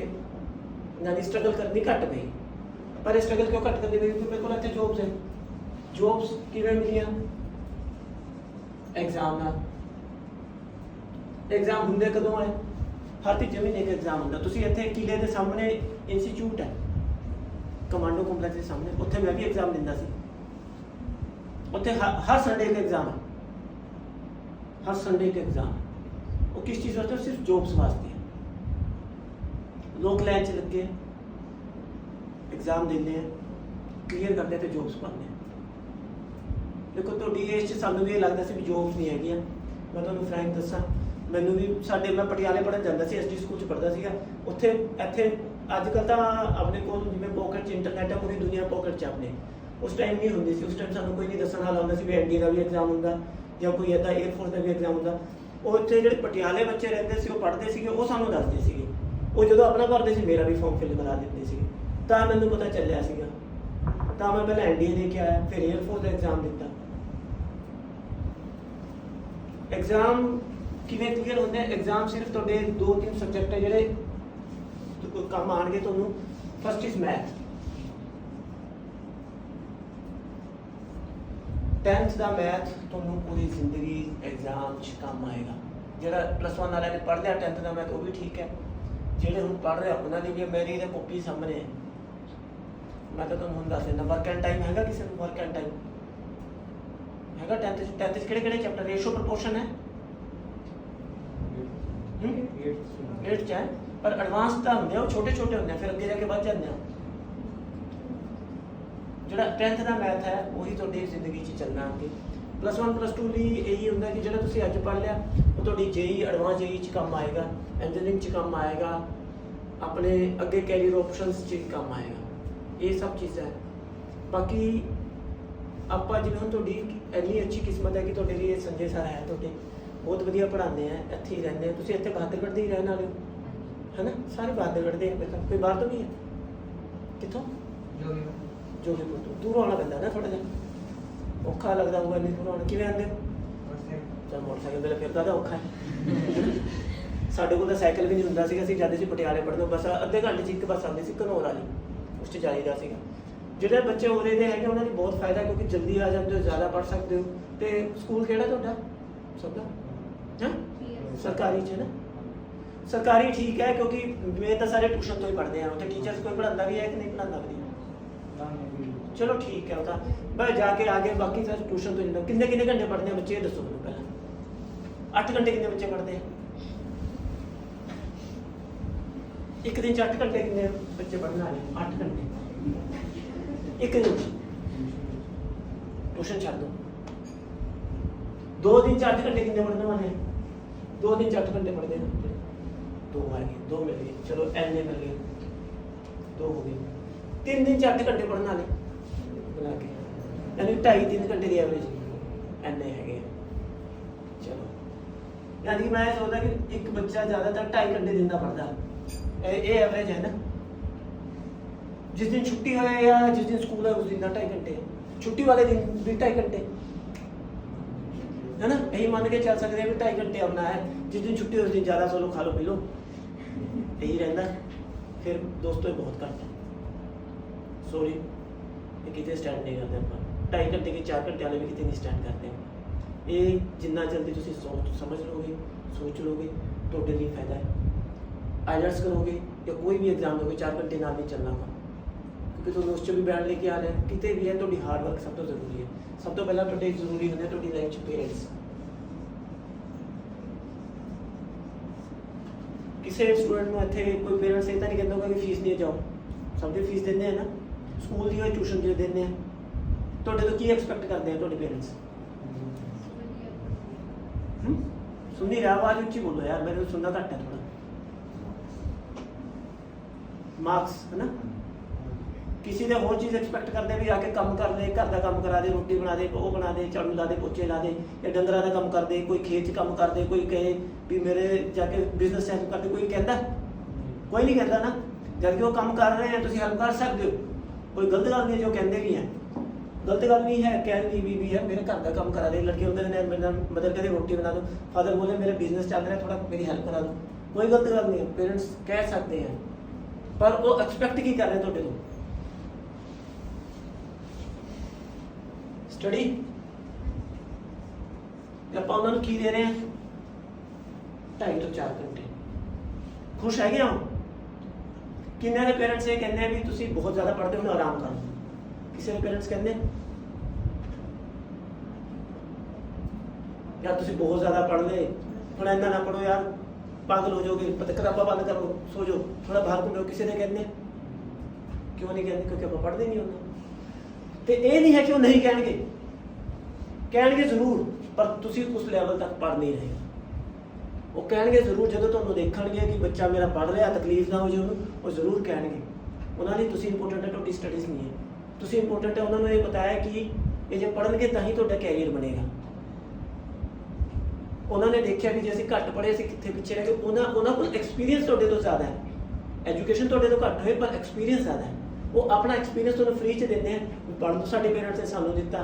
ਯਾਨੀ ਸਟਰਗਲ ਕਰਨੀ ਘੱਟ ਪਈ, ਪਰ ਸਟਰਗਲ ਕਿਉਂ ਘੱਟ ਕਰਨੀ ਪਈ ਕਿਉਂਕਿ ਮੇਰੇ ਕੋਲ ਇੱਥੇ ਜੋਬਸ ਹੈ। ਜੋਬਸ ਕਿਵੇਂ ਮਿਲੀਆਂ? ਐਗਜ਼ਾਮ ਨਾਲ। ਐਗਜ਼ਾਮ ਹੁੰਦੇ ਕਦੋਂ ਹੈ? ਹਰ ਤੀਜੇ ਮਹੀਨੇ ਇੱਕ ਐਗਜ਼ਾਮ ਹੁੰਦਾ। ਤੁਸੀਂ ਇੱਥੇ ਕਿਲੇ ਦੇ ਸਾਹਮਣੇ ਇੰਸਟੀਚਿਊਟ ਹੈ ਕਮਾਂਡੋ ਕੰਪਲੈਕਸ ਦੇ ਸਾਹਮਣੇ, ਉੱਥੇ ਮੈਂ ਵੀ ਐਗਜ਼ਾਮ ਦਿੰਦਾ ਸੀ। ਉੱਥੇ ਹਰ ਸੰਡੇ ਇੱਕ ਐਗਜ਼ਾਮ ਹੈ, ਹਰ ਸੰਡੇ ਇੱਕ ਐਗਜ਼ਾਮ। ਉਹ ਕਿਸ ਚੀਜ਼ ਵਾਸਤੇ? ਸਿਰਫ ਜੋਬਸ ਵਾਸਤੇ। ਲੋਕ ਲਾਈਨ 'ਚ ਲੱਗੇ एग्जाम देने हैं, क्लीयर करते तो जॉब्स पाते हैं। देखो ਤੁਹਾਡੀ ਏਜ 'ਚ ਸਾਨੂੰ ਵੀ ਇਹ ਲੱਗਦਾ ਸੀ ਵੀ ਜੋਬਸ ਨਹੀਂ ਹੈਗੀਆਂ। ਮੈਂ ਤੁਹਾਨੂੰ ਫਰੈਂਕ ਦੱਸਾਂ, ਮੈਨੂੰ ਵੀ ਸਾਡੇ ਮੈਂ ਪਟਿਆਲੇ ਪੜ੍ਹਨ ਜਾਂਦਾ ਸੀ, ਐਸਡੀ ਸਕੂਲ 'ਚ ਪੜ੍ਹਦਾ ਸੀਗਾ। ਉੱਥੇ ਇੱਥੇ ਅੱਜ ਕੱਲ੍ਹ ਤਾਂ ਆਪਣੇ ਕੋਲ ਜਿਵੇਂ ਪੋਕਟ 'ਚ ਇੰਟਰਨੈਟ ਹੈ, ਪੂਰੀ ਦੁਨੀਆ ਪੋਕਟ 'ਚ ਆਪਣੇ। ਉਸ ਟਾਈਮ ਨਹੀਂ ਹੁੰਦੀ ਸੀ, ਉਸ ਟਾਈਮ ਸਾਨੂੰ ਕੋਈ ਨਹੀਂ ਦੱਸਣ ਵਾਲਾ ਹੁੰਦਾ ਸੀ ਵੀ ਐਨਡੀ ਦਾ ਵੀ ਐਗਜ਼ਾਮ ਹੁੰਦਾ ਜਾਂ ਕੋਈ ਇੱਦਾਂ 에ਅਰਫੋਰਸ ਦਾ ਵੀ ਐਗਜ਼ਾਮ ਹੁੰਦਾ। ਉਹ ਇੱਥੇ ਜਿਹੜੇ ਪਟਿਆਲੇ ਬੱਚੇ ਰਹਿੰਦੇ ਸੀ ਉਹ ਪੜ੍ਹਦੇ ਸੀਗੇ, ਉਹ ਸਾਨੂੰ ਦੱਸਦੇ ਸੀਗੇ। ਉਹ ਜਦੋਂ ਆਪਣਾ ਭਰਦੇ ਸੀ ਮੇਰਾ ਵੀ ਫਾਰਮ ਫਿਲ ਕਰਾ ਦਿੰਦੇ ਸੀਗੇ, ਤਾਂ ਮੈਨੂੰ ਪਤਾ ਚੱਲਿਆ ਸੀਗਾ। ਤਾਂ ਮੈਂ ਪਹਿਲਾਂ ਐਨਡੀਏ ਦੇ ਕੇ ਆਇਆ, ਫਿਰ 에ਅਰਫੋਰਸ ਦਾ ਐਗਜ਼ਾਮ ਦਿੱਤਾ। ਐਗਜ਼ਾਮ ਕਿਵੇਂ ਕਲੀਅਰ ਹੁੰਦੇ? ਐਗਜ਼ਾਮ ਸਿਰਫ ਤੁਹਾਡੇ 2-3 ਸਬਜੈਕਟ ਹੈ ਜਿਹੜੇ ਕੰਮ ਆਣਗੇ ਤੁਹਾਨੂੰ। First is math, 10th the math ਤੁਹਾਨੂੰ ਪੂਰੀ ਜ਼ਿੰਦਗੀ ਐਗਜ਼ਾਮ 'ਚ ਕੰਮ ਆਏਗਾ। ਜਿਹੜਾ +1 ਵਾਲਿਆਂ ਨੇ ਪੜ੍ਹ ਲਿਆ 10th ਦਾ ਮੈਥ ਉਹ ਵੀ ਠੀਕ ਹੈ, ਜਿਹੜੇ ਹੁਣ ਪੜ੍ਹ ਰਹੇ ਉਹਨਾਂ ਦੀ ਵੀ ਮੇਰੀ ਤਾਂ ਕਾਪੀ ਸਾਹਮਣੇ ਹੈ। ਮੈਂ ਤਾਂ ਤੁਹਾਨੂੰ ਹੁਣ ਦੱਸ ਦਿੰਦਾ, ਵਰਕ ਐਂਡ ਟਾਈਮ ਹੈਗਾ ਕਿਸੇ ਨੂੰ? ਵਰਕ ਐਂਡ ਟਾਈਮ ਹੈਗਾ 10th 'ਚ ਕਿਹੜੇ ਚੈਪਟਰ? ਰੇਸ਼ੋ ਪ੍ਰਪੋਰਸ਼ਨ ਹੈ 8th 'ਚ ਹੈ, ਪਰ ਐਡਵਾਂਸ ਤਾਂ ਹੁੰਦੇ ਆ, ਉਹ ਛੋਟੇ ਛੋਟੇ ਹੁੰਦੇ ਆ, ਫਿਰ ਅੱਗੇ ਜਾ ਕੇ ਵੱਧ ਜਾਂਦੇ ਆ। ਜਿਹੜਾ 10th ਦਾ ਮੈਥ ਹੈ ਉਹੀ ਤੁਹਾਡੀ ਜ਼ਿੰਦਗੀ 'ਚ ਚੱਲਣਾ ਅੱਗੇ। +1 +2 ਲਈ ਇਹੀ ਹੁੰਦਾ ਕਿ ਜਿਹੜਾ ਤੁਸੀਂ ਅੱਜ ਪੜ੍ਹ ਲਿਆ ਉਹ ਤੁਹਾਡੀ ਜੇਈ ਐਡਵਾਂਸ ਜੇਈ 'ਚ ਕੰਮ ਆਏਗਾ, ਇੰਜੀਨੀਅਰਿੰਗ 'ਚ ਕੰਮ ਆਏਗਾ, ਆਪਣੇ ਅੱਗੇ ਕੈਰੀਅਰ ਆਪਸ਼ਨਸ 'ਚ ਵੀ ਕੰਮ ਆਏਗਾ। ਇਹ ਸਭ ਚੀਜ਼ਾਂ ਹੈ। ਬਾਕੀ ਆਪਾਂ ਜਿਵੇਂ ਹੁਣ ਤੁਹਾਡੀ ਇੰਨੀ ਅੱਛੀ ਕਿਸਮਤ ਹੈ ਕਿ ਤੁਹਾਡੇ ਲਈ ਸੰਜੇ ਸਰ ਹੈ, ਤੁਹਾਡੇ ਬਹੁਤ ਵਧੀਆ ਪੜ੍ਹਾਉਂਦੇ ਆ, ਇੱਥੇ ਹੀ ਰਹਿੰਦੇ ਆ। ਤੁਸੀਂ ਇੱਥੇ ਬਹਾਦਰਗੜ੍ਹ ਦੇ ਹੀ ਰਹਿਣ ਵਾਲੇ ਹੋ ਹੈ ਨਾ? ਸਾਰੇ ਬਹਾਦਰਗੜ੍ਹ ਦੇ ਕੋਈ ਬਾਹਰ ਤੋਂ ਵੀ ਹੈ? ਕਿੱਥੋਂ? ਜੋਗੀਪੁਰ ਤੋਂ। ਦੂਰ ਆਉਣਾ ਪੈਂਦਾ ਨਾ ਥੋੜ੍ਹਾ ਜਿਹਾ, ਔਖਾ ਲੱਗਦਾ ਹੋਊਗਾ ਇੰਨੀ ਦੂਰ ਆਉਣਾ। ਕਿਵੇਂ ਆਉਂਦੇ ਹੋ? ਚੱਲ ਮੋਟਰਸਾਈਕਲ ਤੇ ਫਿਰਦਾ ਤਾਂ ਔਖਾ ਹੈ। ਸਾਡੇ ਕੋਲ ਤਾਂ ਸਾਈਕਲ ਵੀ ਨਹੀਂ ਹੁੰਦਾ ਸੀਗਾ। ਅਸੀਂ ਜਾਂਦੇ ਸੀ ਪਟਿਆਲੇ ਪੜ੍ਹਨ, ਬਸ ਅੱਧੇ ਘੰਟੇ 'ਚ ਇੱਕ ਬੱਸ ਆਉਂਦੀ ਸੀ ਘਨੌਰ ਵਾਲੀ, ਉਸ 'ਚ ਜਾਈਦਾ ਸੀਗਾ। ਜਿਹੜੇ ਬੱਚੇ ਉਰੇ ਦੇ ਹੈਗੇ ਉਹਨਾਂ ਲਈ ਬਹੁਤ ਫਾਇਦਾ, ਕਿਉਂਕਿ ਜਲਦੀ ਆ ਜਾਂਦੇ ਹੋ, ਜ਼ਿਆਦਾ ਪੜ੍ਹ ਸਕਦੇ ਹੋ। ਤੇ ਸਕੂਲ ਕਿਹੜਾ ਤੁਹਾਡਾ? ਸਭ ਦਾ ਹੈ ਸਰਕਾਰੀ 'ਚ ਨਾ? ਸਰਕਾਰੀ ਠੀਕ ਹੈ, ਕਿਉਂਕਿ ਮੈਂ ਤਾਂ ਸਾਰੇ ਟਿਊਸ਼ਨ ਤੋਂ ਹੀ ਪੜ੍ਹਦੇ ਆ। ਉੱਥੇ ਟੀਚਰਸ ਕੋਈ ਪੜ੍ਹਾਉਂਦਾ ਵੀ ਹੈ ਕਿ ਨਹੀਂ ਪੜ੍ਹਾਉਂਦਾ ਵੀ? ਚਲੋ ਠੀਕ ਹੈ, ਉਹ ਤਾਂ ਬਸ ਜਾ ਕੇ ਆ ਗਏ। ਬਾਕੀ ਸਾਰੇ ਟਿਊਸ਼ਨ ਤੋਂ ਹੀ। ਕਿੰਨੇ ਘੰਟੇ ਪੜ੍ਹਦੇ ਆ ਬੱਚੇ ਇਹ ਦੱਸੋ ਮੈਨੂੰ ਪਹਿਲਾਂ। 8 ਘੰਟੇ ਕਿੰਨੇ ਬੱਚੇ ਪੜ੍ਹਦੇ ਆ ਇੱਕ ਦਿਨ 'ਚ? 8 ਘੰਟੇ ਕਿੰਨੇ ਬੱਚੇ ਪੜ੍ਹਨ ਵਾਲੇ? 8 ਘੰਟੇ ਇੱਕ ਦਿਨ 'ਚ। ਟਿਊਸ਼ਨ ਛੱਡ ਦੋ, 2 ਦਿਨ 'ਚ 8 ਘੰਟੇ ਕਿੰਨੇ ਪੜ੍ਹਨ ਵਾਲੇ? 2 ਦਿਨ 'ਚ 8 ਘੰਟੇ ਪੜ੍ਹਦੇ ਆ। 2 ਆ ਗਏ, 2 ਮਿਲ ਗਏ, ਚਲੋ ਐਨੇ ਮਿਲ ਗਏ, 2 ਹੋ ਗਏ। 3 ਦਿਨ 'ਚ 8 ਘੰਟੇ ਪੜ੍ਹਨ ਵਾਲੇ ਬਣਾ ਕੇ, ਯਾਨੀ 2.5-3 ਘੰਟੇ ਦੀ ਐਵਰੇਜ ਐਨੇ ਹੈਗੇ। ਚਲੋ ਯਾਨੀ ਮੈਂ ਸੋਚਦਾ ਕਿ ਇੱਕ ਬੱਚਾ ਜ਼ਿਆਦਾਤਰ 2.5 ਘੰਟੇ ਦਿਨ ਦਾ ਪੜ੍ਹਦਾ, ਇਹ ਐਵਰੇਜ ਹੈ ਨਾ। जिस दिन छुट्टी है या जिस दिन स्कूल है उस दिन 2.5 घंटे, छुट्टी वाले दिन भी 2.5 घंटे है ना। यही मान के चल सकते हैं भी 2.5 घंटे अपना है। जिस दिन छुट्टी उस दिन ज़्यादा सो लो, खा लो पी लो, यही रहता। फिर दोस्तों बहुत घट सॉरी ये कितने स्टैंड नहीं करते अपन। 2.5 घंटे के 4 घंटे वाले भी कितने नहीं स्टैंड करते हैं। ये जिन्ना जल्दी तुम सोच समझ लोगे, सोच लोगे, टोटल ही फायदा है। आइलट्स करोगे या कोई भी एग्जाम दोगे 4 घंटे नाल नहीं चलना का, ਕਿ ਤੁਹਾਨੂੰ ਉਸ 'ਚ ਵੀ ਬੈਂਡ ਲੈ ਕੇ ਆ ਰਹੇ ਕਿਤੇ ਵੀ ਹੈ ਤੁਹਾਡੀ ਹਾਰਡ ਵਰਕ ਸਭ ਤੋਂ ਜ਼ਰੂਰੀ ਹੈ। ਸਭ ਤੋਂ ਪਹਿਲਾਂ ਤੁਹਾਡੇ ਜ਼ਰੂਰੀ ਹੁੰਦੇ ਤੁਹਾਡੀ ਲਾਈਫ 'ਚ ਪੇਰੈਂਟਸ। ਕਿਸੇ ਸਟੂਡੈਂਟ ਨੂੰ ਇੱਥੇ ਕੋਈ ਪੇਰੈਂਟਸ ਇਹ ਤਾਂ ਨਹੀਂ ਕਹਿੰਦਾ ਕਿ ਫੀਸ ਨਹੀਂ ਜਾਓ, ਸਭ ਦੀ ਫੀਸ ਦਿੰਦੇ ਆ ਨਾ, ਸਕੂਲ ਦੀ ਹੋਈ ਟਿਊਸ਼ਨ ਦੀ ਦਿੰਦੇ ਆ। ਤੁਹਾਡੇ ਤੋਂ ਕੀ ਐਕਸਪੈਕਟ ਕਰਦੇ ਆ ਤੁਹਾਡੇ ਪੇਰੈਂਟਸ? ਸੁਣ ਨਹੀਂ ਰਿਹਾ, ਆਵਾਜ਼ ਉੱਚੀ ਬੋਲੋ ਯਾਰ, ਮੇਰੇ ਸੁਣਨਾ ਘੱਟ ਹੈ ਥੋੜਾ। ਮਾਰਕਸ ਹੈ ਨਾ, ਕਿਸੇ ਦੇ ਹੋਰ ਚੀਜ਼ ਐਕਸਪੈਕਟ ਕਰਦੇ ਵੀ ਆ ਕੇ ਕੰਮ ਕਰ ਲੈ, ਘਰ ਦਾ ਕੰਮ ਕਰਾ ਦੇ, ਰੋਟੀ ਬਣਾ ਦੇ, ਉਹ ਬਣਾ ਦੇ, ਝਾੜੂ ਲਾ ਦੇ, ਪੋਚੇ ਲਾ ਦੇ, ਜਾਂ ਡੰਗਰਾਂ ਦਾ ਕੰਮ ਕਰਦੇ, ਕੋਈ ਖੇਤ 'ਚ ਕੰਮ ਕਰਦੇ, ਕੋਈ ਕਹੇ ਵੀ ਮੇਰੇ ਜਾ ਕੇ ਬਿਜ਼ਨਸ ਹੈਲਪ ਕਰਦੇ, ਕੋਈ ਕਹਿੰਦਾ? ਕੋਈ ਨਹੀਂ ਕਹਿੰਦਾ ਨਾ। ਜਦ ਕਿ ਉਹ ਕੰਮ ਕਰ ਰਹੇ ਆ ਤੁਸੀਂ ਹੈਲਪ ਕਰ ਸਕਦੇ ਹੋ, ਕੋਈ ਗਲਤ ਗੱਲ ਨਹੀਂ। ਜੋ ਕਹਿੰਦੇ ਵੀ ਹੈ ਗਲਤ ਗੱਲ ਨਹੀਂ ਹੈ, ਕਹਿਣ ਦੀ ਵੀ ਹੈ ਮੇਰੇ ਘਰ ਦਾ ਕੰਮ ਕਰਾ ਦੇ। ਲੜਕੇ ਹੁੰਦੇ ਨੇ ਮੇਰੇ ਨਾਲ ਮਦਰ ਕਹਿੰਦੇ ਰੋਟੀ ਬਣਾ ਦਿਓ, ਫਾਦਰ ਬੋਲੇ ਮੇਰਾ ਬਿਜ਼ਨਸ ਚੱਲ ਰਿਹਾ ਥੋੜਾ ਮੇਰੀ ਹੈਲਪ ਕਰਾ ਦਿਓ, ਕੋਈ ਗਲਤ ਗੱਲ ਨਹੀਂ ਹੈ, ਪੇਰੈਂਟਸ ਕਹਿ ਸਕਦੇ हैं। पर वो एक्सपेक्ट की कर रहे हैं ਤੁਹਾਡੇ ਤੋਂ? ਸਟੱਡੀ ਆਪਾਂ ਉਹਨਾਂ ਨੂੰ ਕੀ ਦੇ ਰਹੇ ਹਾਂ? 2.5 ਤੋਂ 4 ਘੰਟੇ। ਖੁਸ਼ ਹੈਗੇ ਹੋ? ਕਿੰਨੇ ਦੇ ਪੇਰੈਂਟਸ ਇਹ ਕਹਿੰਦੇ ਆ ਵੀ ਤੁਸੀਂ ਬਹੁਤ ਜ਼ਿਆਦਾ ਪੜ੍ਹਦੇ ਹੋ, ਆਰਾਮ ਕਰੋ? ਕਿਸੇ ਦੇ ਪੇਰੈਂਟਸ ਕਹਿੰਦੇ ਯਾਰ ਤੁਸੀਂ ਬਹੁਤ ਜ਼ਿਆਦਾ ਪੜ੍ਹ ਲਏ, ਹੁਣ ਇੰਨਾ ਨਾ ਪੜ੍ਹੋ ਯਾਰ, पागल हो जाओगे, पता किताबा बंद करो, सो जाओ, थोड़ा बाहर घूमो? किसी ने कहने क्यों नहीं कहते? क्योंकि आप पढ़ते नहीं होंगे। तो ये नहीं है कि वो नहीं कहेंगे, कहेंगे जरूर, पर तुसी उस लैवल तक पढ़ नहीं रहे। वो कहेंगे जरूर जो तुहानू देखणगे कि बच्चा मेरा पढ़ रहा, तकलीफ ना हो जाए उन्होंने, वो जरूर कहेंगे। उन्होंने तुसी इंपोर्टेंट है, तुहाडी स्टडीज़ नहीं है, तुसी इंपोर्टेंट है। उन्होंने ये बताया कि ये जो पढ़नगे तां ही तुहाडा कैरियर बनेगा। उन्होंने देखा भी जे घट पढ़े असीं कित्थे पिछे रह गए। उन्होंने को एक्सपीरियंस तुहाडे तो ज़्यादा है, एजुकेशन तुहाडे तो घट होए पर एक्सपीरियंस ज़्यादा है। वो अपना एक्सपीरियंस तुहानू फ्री च देंदे हैं। पढ़ तो साडे पेरेंट्स ने सानू दिता,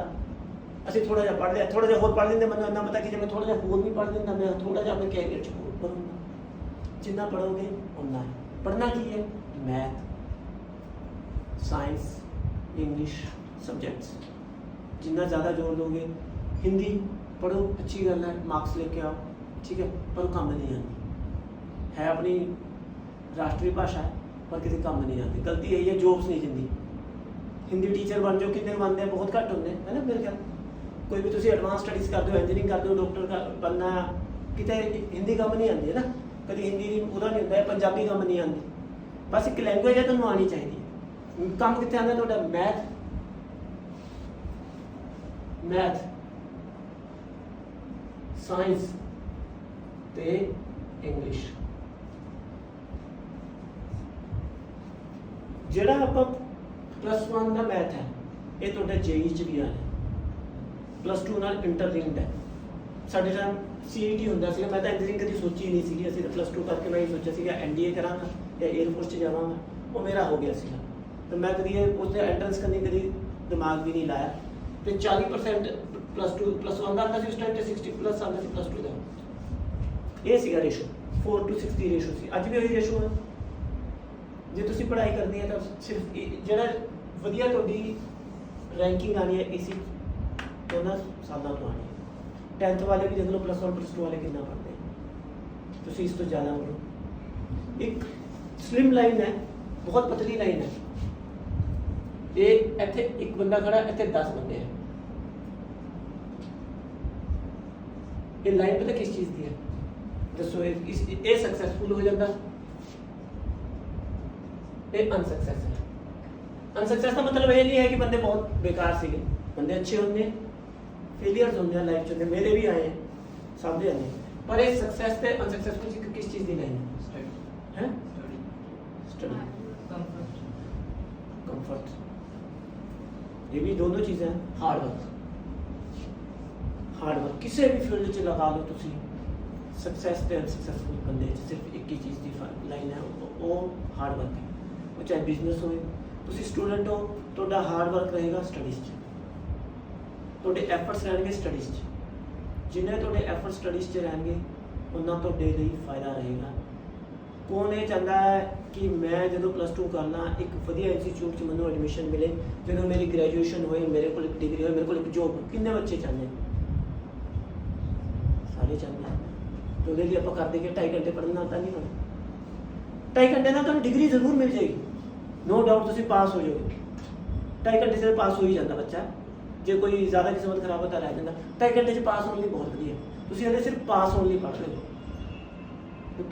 असीं थोड़ा जिहा पढ़ लिया, थोड़ा जिहा होर पढ़ लैंदे। मैनूं इन्ना पता कि जे मैं थोड़ा जिहा होर भी पढ़ लैंदा, मैं थोड़ा जिहा अपने कैरियर च होर पढ़ूंगा। जिन्ना पढ़ोगे उन्ना है। पढ़ना की है? Math, science, English subjects. जिन्ना ज़्यादा जोर दोगे, हिंदी पढ़ो, अच्छी गल है, मार्क्स लेके आओ, ठीक है, पर वो काम नहीं आती है। अपनी राष्ट्रीय भाषा है पर किसी काम नहीं आती। गलती यही है, जॉब्स नहीं जिंदी। हिंदी टीचर बन जाओ, कितने बनते हैं? बहुत घट होंगे है ना मेरे ख्याल। कोई भी तुम एडवांस स्टडीज़ करते हो, इंजीनियरिंग करते हो, डॉक्टर का बनना, कितने हिंदी काम नहीं आती है ना, कभी हिंदी पूरा नहीं होता है, पंजाबी काम नहीं आती। बस एक लैंग्वेज है तुहानू आनी चाहिए। काम कितने आना तुहाडा? मैथ, साइंस ते इंग्लिश। ਜਿਹੜਾ ਆਪਾਂ +1 ਦਾ ਮੈਥ ਹੈ, ਇਹ ਤੁਹਾਡਾ JEE ਚ ਵੀ ਆ ਰਿਹਾ, +2 ਨਾਲ ਇੰਟਰਲਿੰਕਡ ਹੈ। ਸਾਡੇ ਟਾਈਮ CET ਹੁੰਦਾ ਸੀਗਾ, ਮੈਂ ਤਾਂ ਇੰਜੀਨੀਅਰਿੰਗ ਕਦੀ ਸੋਚੀ ਹੀ ਨਹੀਂ ਸੀਗੀ। ਅਸੀਂ ਤਾਂ +2 ਕਰਕੇ ਮੈਂ ਇਹ ਸੋਚਿਆ ਸੀਗਾ NDA ਕਰਾਂਗਾ ਜਾਂ 에ਅਰਫੋਰਸ 'ਚ ਜਾਵਾਂਗਾ, ਉਹ ਮੇਰਾ ਹੋ ਗਿਆ ਸੀਗਾ। ਤੇ ਮੈਂ ਕਦੀ ਉਹਦੇ ਐਂਟਰੈਂਸ ਕਰਨੀ ਕਦੀ ਦਿਮਾਗ ਵੀ ਨਹੀਂ ਲਾਇਆ। ਤੇ 40% +2 +1 ਦਾ ਆਉਂਦਾ ਸੀ ਉਸ ਟਾਈਮ, ਤੇ 60+ ਆਉਂਦਾ ਸੀ +2 ਦਾ। ਇਹ ਸੀਗਾ ਰੇਸ਼ੋ, 4:6 ਦੀ ਰੇਸ਼ੋ ਸੀ। ਅੱਜ ਵੀ ਉਹੀ ਰੇਸ਼ੋ ਹੈ। ਜੇ ਤੁਸੀਂ ਪੜ੍ਹਾਈ ਕਰਨੀ ਹੈ ਤਾਂ ਸਿਰਫ ਜਿਹੜਾ ਵਧੀਆ ਤੁਹਾਡੀ ਰੈਂਕਿੰਗ ਆਣੀ ਹੈ ਇਸੀ ਉਹਨਾਂ ਸਾਲਾਂ ਤੋਂ ਆਣੀ ਹੈ। 10th ਵਾਲੇ ਵੀ ਦੇਖ ਲਓ, +1 +2 ਵਾਲੇ ਕਿੰਨਾ ਪੜ੍ਹਦੇ हैं, ਤੁਸੀਂ ਇਸ ਤੋਂ ਜ਼ਿਆਦਾ ਪੜ੍ਹੋ। ਇੱਕ ਸਲਿਮ ਲਾਈਨ ਹੈ, ਬਹੁਤ ਪਤਲੀ ਲਾਈਨ ਹੈ। ਇਹ ਇੱਥੇ ਇੱਕ ਬੰਦਾ ਖੜਾ, ਇੱਥੇ 10 ਬੰਦੇ ਹੈ। ਇਹ ਲਾਈਨ ਪਤਾ ਕਿਸ ਚੀਜ਼ ਦੀ ਹੈ? ਦੱਸੋ। ਇਹ ਸਕਸੈਸਫੁਲ ਹੋ ਜਾਂਦਾ, ਇਹ ਅਨਸਕਸੈਸ ਹੈ। ਅਨਸਕਸੈਸ ਦਾ ਮਤਲਬ ਇਹ ਨਹੀਂ ਹੈ ਕਿ ਬੰਦੇ ਬਹੁਤ ਬੇਕਾਰ ਸੀਗੇ, ਬੰਦੇ ਅੱਛੇ ਹੁੰਦੇ, ਫੇਲੀਅਰਸ ਹੁੰਦੇ ਲਾਈਫ 'ਚ, ਮੇਰੇ ਵੀ ਆਏ, ਸਭ ਦੇ ਆਏ। ਪਰ ਇਹ ਸਕਸੈਸ ਤੇ ਅਨਸਕਸੈਸਫੁਲ ਕਿਸ ਚੀਜ਼ ਦੀ ਲਾਈਨ ਹੈ? स्टडी, कंफर्ट, ये भी दोनों चीज़ें हैं। हार्ड वर्क किसी भी फील्ड च लगा लो तुसी, सक्सैस ते अनसक्सैसफुल बंदे सिर्फ एक ही चीज़ की लाइन है, वो हार्ड वर्क है। वो चाहे बिजनेस हो, तुसी स्टूडेंट हो, तुहाडा हार्ड वर्क रहेगा स्टडीज़ च, तुहाडे एफर्ट्स रहणगे स्टडीज़ च। जिन्ने तुहाडे एफर्ट स्टडीज़ च रहणगे उन्ना तुहाडे लई फायदा रहेगा। कौन ये चाहता है कि मैं जो +2 करना एक वधिया इंस्टीट्यूट में मैं एडमिशन मिले, जो मेरी ग्रेजुएशन हो, मेरे को डिग्री हो, मेरे को एक जॉब, कितने बच्चे चाहते हैं? सारे चाहते हैं। तो लिए आप कर देंगे 2.5 घंटे पढ़ना आता नहीं पढ़ना, 2.5 घंटे ना तो डिग्री जरूर मिल जाएगी, नो डाउट तुम पास हो जाओगे, 2.5 घंटे 'ਚ ਪਾਸ ਹੋ ਹੀ ਜਾਂਦਾ ਬੱਚਾ। ਜੇ ਕੋਈ ਜ਼ਿਆਦਾ ਕਿਸਮਤ ਖਰਾਬ ਹੋ ਤਾਂ ਰਹਿ ਜਾਂਦਾ। 2.5 ਘੰਟੇ 'ਚ ਪਾਸ ਹੋਣ ਲਈ ਬਹੁਤ ਵਧੀਆ। ਤੁਸੀਂ ਹਲੇ ਸਿਰਫ ਪਾਸ ਹੋਣ ਲਈ ਪੜ੍ਹ ਰਹੇ ਹੋ।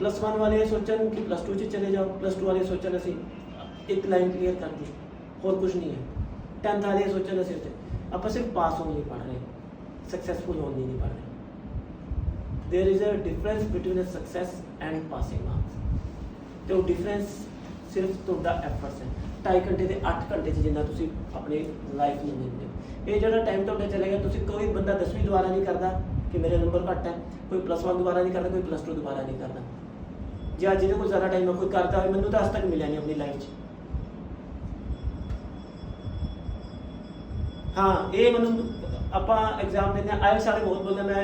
+1 ਵਾਲੇ ਸੋਚਣ ਕਿ +2 'ਚ ਚਲੇ ਜਾਓ, +2 ਵਾਲੇ ਸੋਚਣ ਅਸੀਂ ਇੱਕ ਲਾਈਨ ਕਲੀਅਰ ਕਰਦੀ, ਹੋਰ ਕੁਝ ਨਹੀਂ ਹੈ। 10th ਵਾਲੇ ਸੋਚਣ ਅਸੀਂ ਉੱਤੇ ਆਪਾਂ ਸਿਰਫ ਪਾਸ ਹੋਣ ਲਈ ਪੜ੍ਹ ਰਹੇ, ਸਕਸੈਸਫੁਲ ਹੋਣ ਲਈ ਨਹੀਂ ਪੜ੍ਹ ਰਹੇ। There is a difference between a success and passing marks. तो डिफरेंस सिर्फ ਤੁਹਾਡਾ ਐਫਰਟਸ ਹੈ। 2.5 ਘੰਟੇ ਤੇ 8 ਘੰਟੇ 'ਚ ਜਿੰਨਾ ਤੁਸੀਂ ਆਪਣੀ ਲਾਈਫ ਨੂੰ ਦਿੰਦੇ ਹੋ। ਇਹ ਜਿਹੜਾ ਟਾਈਮ ਤੁਹਾਡਾ ਚਲੇਗਾ, ਤੁਸੀਂ ਕੋਈ ਬੰਦਾ 10ਵੀਂ ਦੁਬਾਰਾ ਨਹੀਂ ਕਰਦਾ ਕਿ ਮੇਰੇ ਨੰਬਰ ਘੱਟ ਹੈ, ਕੋਈ +1 ਦੁਬਾਰਾ ਨਹੀਂ ਕਰਦਾ, ਕੋਈ +2 ਦੁਬਾਰਾ ਨਹੀਂ ਕਰਦਾ। ਜੇ ਅੱਜ ਜਿਹਦੇ ਕੋਲ ਜ਼ਿਆਦਾ ਟਾਈਮ ਹੈ ਕੋਈ ਕਰਦਾ ਹੋਵੇ, ਮੈਨੂੰ ਤਾਂ ਅੱਜ ਤੱਕ ਮਿਲਿਆ ਨਹੀਂ ਆਪਣੀ ਲਾਈਫ 'ਚ। ਹਾਂ, ਇਹ ਮੈਨੂੰ ਆਪਾਂ ਐਗਜ਼ਾਮ ਦਿੰਦੇ ਹਾਂ, ਆਇਲਸ ਵਾਲੇ ਬਹੁਤ ਬੋਲਦੇ। ਮੈਂ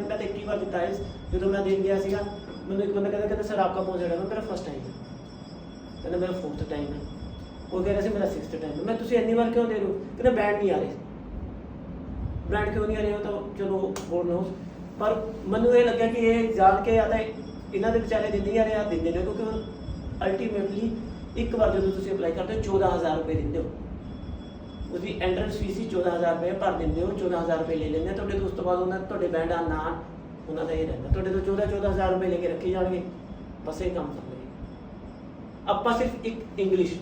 ਤਾਂ 21 ਵਾਰ ਦਿੱਤਾ ਆਇਲਸ। ਜਦੋਂ ਮੈਂ ਦੇਣ ਗਿਆ ਸੀਗਾ, ਮੈਨੂੰ ਇੱਕ ਬੰਦਾ ਕਹਿੰਦਾ ਸਰ आपका कौन सा टाइम है? मेरा फर्स्ट टाइम है। कहना मेरा 4th टाइम है। वो कह रहे थे मेरा 6th टाइम है। मैं तुझे इतनी बार क्यों दे रहे हो? कहना बैंड नहीं आ रहे। बैंड क्यों नहीं आ रहे हो? तो चलो बोल नो, पर मैनू ये लग्या कि ये जान के या तो इन्हों के बेचारे दिंदे आ रहे आ दिंदे ने, क्योंकि अल्टीमेटली एक बार जो तुम अप्लाई करते हो 14,000 रुपये दिंदे हो, उसकी एंट्रेंस फीस ही 14,000 रुपये भर देंगे हो। 14,000 रुपये ले लेंगे तो उस तो बाद उन्होंने बैंड आना उन्होंने ये रहना तो 14,000 रुपये लेके रखे जाएंगे। बस ये काम कर लेंगे। आप सिर्फ एक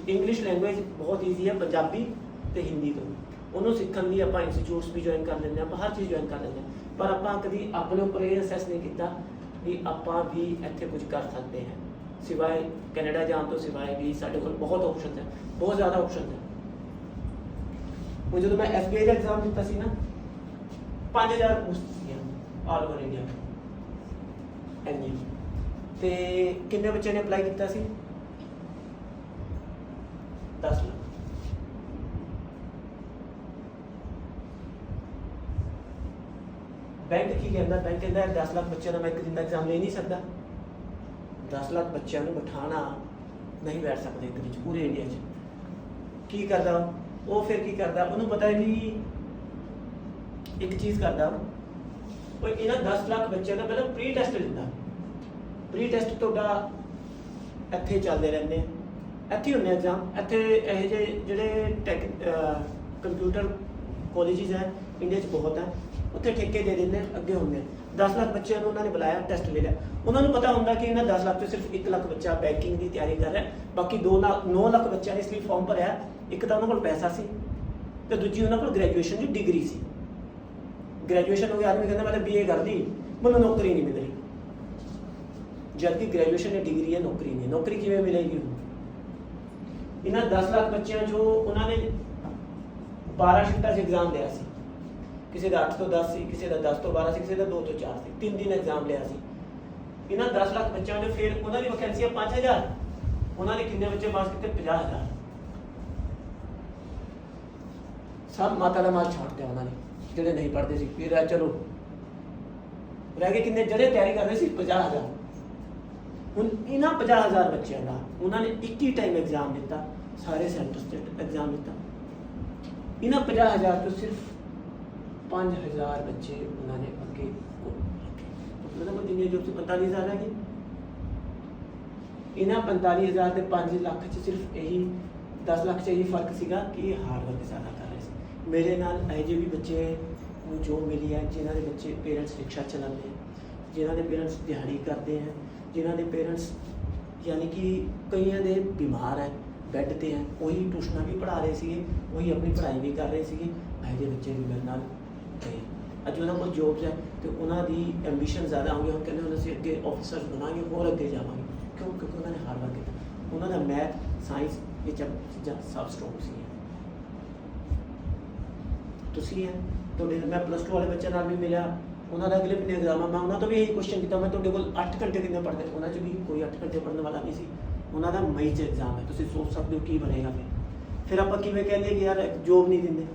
इंग्लिश लैंग्वेज बहुत ईजी है, पंजाबी तो हिंदी तो उन्होंने सीखने की आप इंस्टीट्यूट्स भी ज्वाइन कर लेंगे, आप हर चीज़ ज्वाइन कर लेंगे, पर आप कभी अपने ऊपर ये असैस नहीं किया भी आप भी इतने कुछ कर सकते हैं। सिवाय कैनेडा जाने तो सिवाय भी साढ़े को बहुत ऑप्शन है, बहुत ज़्यादा ऑप्शन है। वो जो मैं SBI का एग्जाम दिता सी ना, 5,000 पोस्ट ऑल ओवर इंडिया एनजी ते किन्ने बच्चे ने अप्लाई किया सी? 10 लाख। बैंक की कहता, बैंक कहता है 10 लाख बच्चों का मैं एक दिन का एग्जाम ले नहीं सकता। 10 लाख बच्चों को बिठाना नहीं बैठ सकते एक दिन पूरे इंडिया च। की करता वो, फिर की करता उन्होंने पता है भी एक चीज़ करता वो इन्होंने 10 लाख बच्चों का पहले प्री टैसट दिता। प्री टैसट तो इत्थे चलते रहते हैं, इत्थे होंगे एग्जाम। इत्थे यह जे टैक कंप्यूटर कॉलेजिस हैं इंडिया बहुत है, उत्थे ठेके दे देंगे, अगे होंगे 10 लाख बच्चों को उन्होंने बुलाया, टैसट ले लिया। उन्होंने पता होंगे कि इन्हें 10 लाख तो सिर्फ 1 लाख बच्चा बैंकिंग की तैयारी कर रहा है, बाकी 9 लाख बच्चों ने इसलिए फॉर्म भरया। एक तो उन्होंने पैसा सी तो दूजी उन्होंने ग्रैजुएशन की डिग्री सी। ग्रैजुएशन हो गया, आदमी कहता मैं BA कर दी, मैं नौकरी नहीं मिल रही, जबकि ग्रैजुएशन की डिग्री है, नौकरी नहीं। नौकरी किमें मिलेगी? इन्हें 10 लाख बच्चे जो उन्होंने 12 शिफ्टा एग्जाम लिया सी, किसी का 8 तो 10 सी, किसी का 10 तो 12 सी, किसी का 2 तो 4 सी, 3 दिन एग्जाम लिया सी। इन्हें 10 लाख बच्चों ने फिर उन्होंने वैकेंसियां 5,000, उन्होंने कितने बच्चे पास किए? 50,000। सब माता का माल छाट दिया उन्होंने, ਜਿਹੜੇ नहीं पढ़ते सी। फिर चलो रह गए किन्ने ਜਿਹੜੇ तैयारी कर रहे सी 50,000। ਹੁਣ ਇਹਨਾਂ 50,000 ਬੱਚਿਆਂ ਦਾ ਉਹਨਾਂ ਨੇ ਇੱਕ ਹੀ ਟਾਈਮ ਐਗਜ਼ਾਮ ਦਿੱਤਾ, ਸਾਰੇ ਸੈਂਟਰ ਤੇ ਐਗਜ਼ਾਮ ਦਿੱਤਾ। ਇਹਨਾਂ 50,000 ਤੋਂ ਸਿਰਫ 5,000 ਬੱਚੇ ਉਹਨਾਂ ਨੇ ਅੱਗੇ मतलब जिन्हें जो 45,000 है कि इन्हें 45,000 के 5 लाख च सिर्फ यही 10 लाख च यही फर्क सीगा कि हार्ड वर्क ज़्यादा कर रहे थे। मेरे नाल ऐसे भी बच्चे जो मिली है जिन्हों के बच्चे पेरेंट्स रिक्शा चलाते हैं, जिन्हों के पेरेंट्स दिहाड़ी करते हैं, जिन्हों के पेरेंट्स यानी कि कई दे बीमार है, बैड ते हैं, वही ट्यूशना भी पढ़ा रहे थे, वही अपनी पढ़ाई भी कर रहे थे। ऐसे बच्चे भी मेरे नाल गए। अज उन्होंने को जॉब्स है तो उन्होंने एंबीशन ज़्यादा होंगे, हम कहते हैं उन्हें अगे ऑफिसर बनाएंगे और अगे जावांगे। क्यों? क्योंकि उन्होंने हार्ड वर्क किया। उन्होंने मैथ साइंस ये चीज़ा सब स्ट्रोंग सी तुसी है तो मैं +2 वाले बच्चों नाल भी मिला, उन्होंने अगले महीने एग्जाम मैं उन्होंने तो भी यही क्वेश्चन किया, मैं तो 8 घंटे कितने पढ़ते, उन्होंने भी कोई 8 घंटे पढ़ने वाला नहीं सी। उन्होंने मई च एग्जाम है, तुम सोच सकते हो की बनेगा। फिर आप किमें कहते कि यार जॉब नहीं देंगे,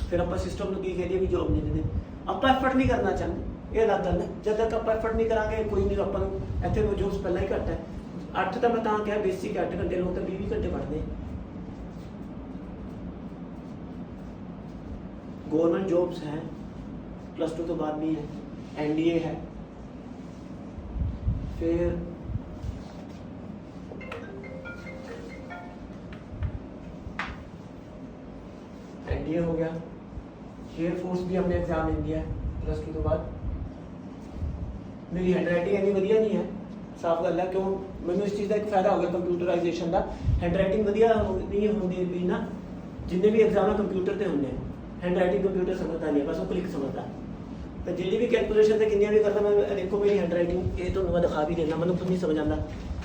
फिर आप सिस्टम को कह दिए भी जॉब नहीं देते। आप एफर्ट नहीं करना चाहते, ये अलग गल है। जब तक आप एफर्ट नहीं करांगे कोई नहीं, अपन इतने कोई जॉब्स पहले ही घट है। 8 तो मैं क्या बेसिक 8 घंटे, लोग तो 20 घंटे पढ़ते हैं। गवर्नमेंट जॉब्स हैं, +2 तो बाद भी है, NDA है, फिर 1 NDA हो गया, एयरफोर्स भी हमने एग्जाम दे दिया +2 तो बाद। मेरी हैंडराइटिंग इतनी वधिया नहीं है, साफ गल है, क्यों मैंने इस चीज़ का एक फायदा हो गया कंप्यूटराइजेशन का। हैंडराइटिंग वधिया नहीं होंदी भी ना, जिन्ने भी एग्जाम कंप्यूटर ते होंगे, हैंडराइटिंग कंप्यूटर समझता नहीं है, बस वो क्लिक समझता। तो जी भी कैलकुलेशन से किनिया भी करता, मैं देखो मेरी हैंडराइटिंग ये तो मैं दिखा भी देना, मैं खुद नहीं समझ आता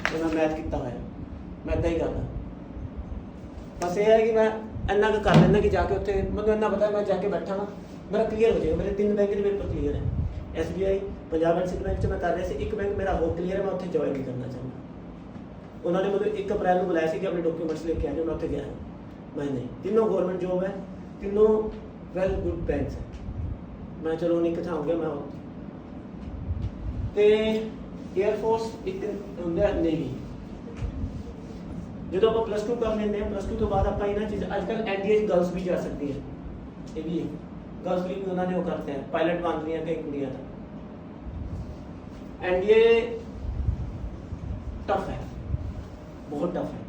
कि मैं मैथ किया हुआ है, मैं इदा ही करता। बस ये है कि मैं इन्ना कुछ कर लेना कि जाके उत्थे मैं इन्ना पता मैं जाके बैठा ना मेरा क्लीयर हो जाएगा। मेरे 3 बैंक के पेपर क्लीयर है, SBI, Punjab and Sind bank च मैं कर रहा सी, एक बैंक मेरा हो क्लीयर है, मैं उत्थे ज्वाइन नहीं करना चाहता। उन्होंने मुझे 1 अप्रैल को बुलाया कि अपने डॉक्यूमेंट्स लेके आ जाओ, मैं उत्थे गया, मैं नहीं। तीनों गवर्नमेंट जॉब है, तीनों वेल गुड बैंक्स है, मैं चलो नहीं कथा हो गया मैं। तो एयरफोर्स एक होंगे नेवी, जो आप +2 कर लेंगे, +2 तो बाद आप इन्होंने चीज़ आजकल NDA गर्ल्स भी जा सकती है, ये भी गर्ल्स भी उन्होंने वो करते हैं, पायलट बन रही हैं कई कुड़ियाँ। NDA टफ है, बहुत टफ है,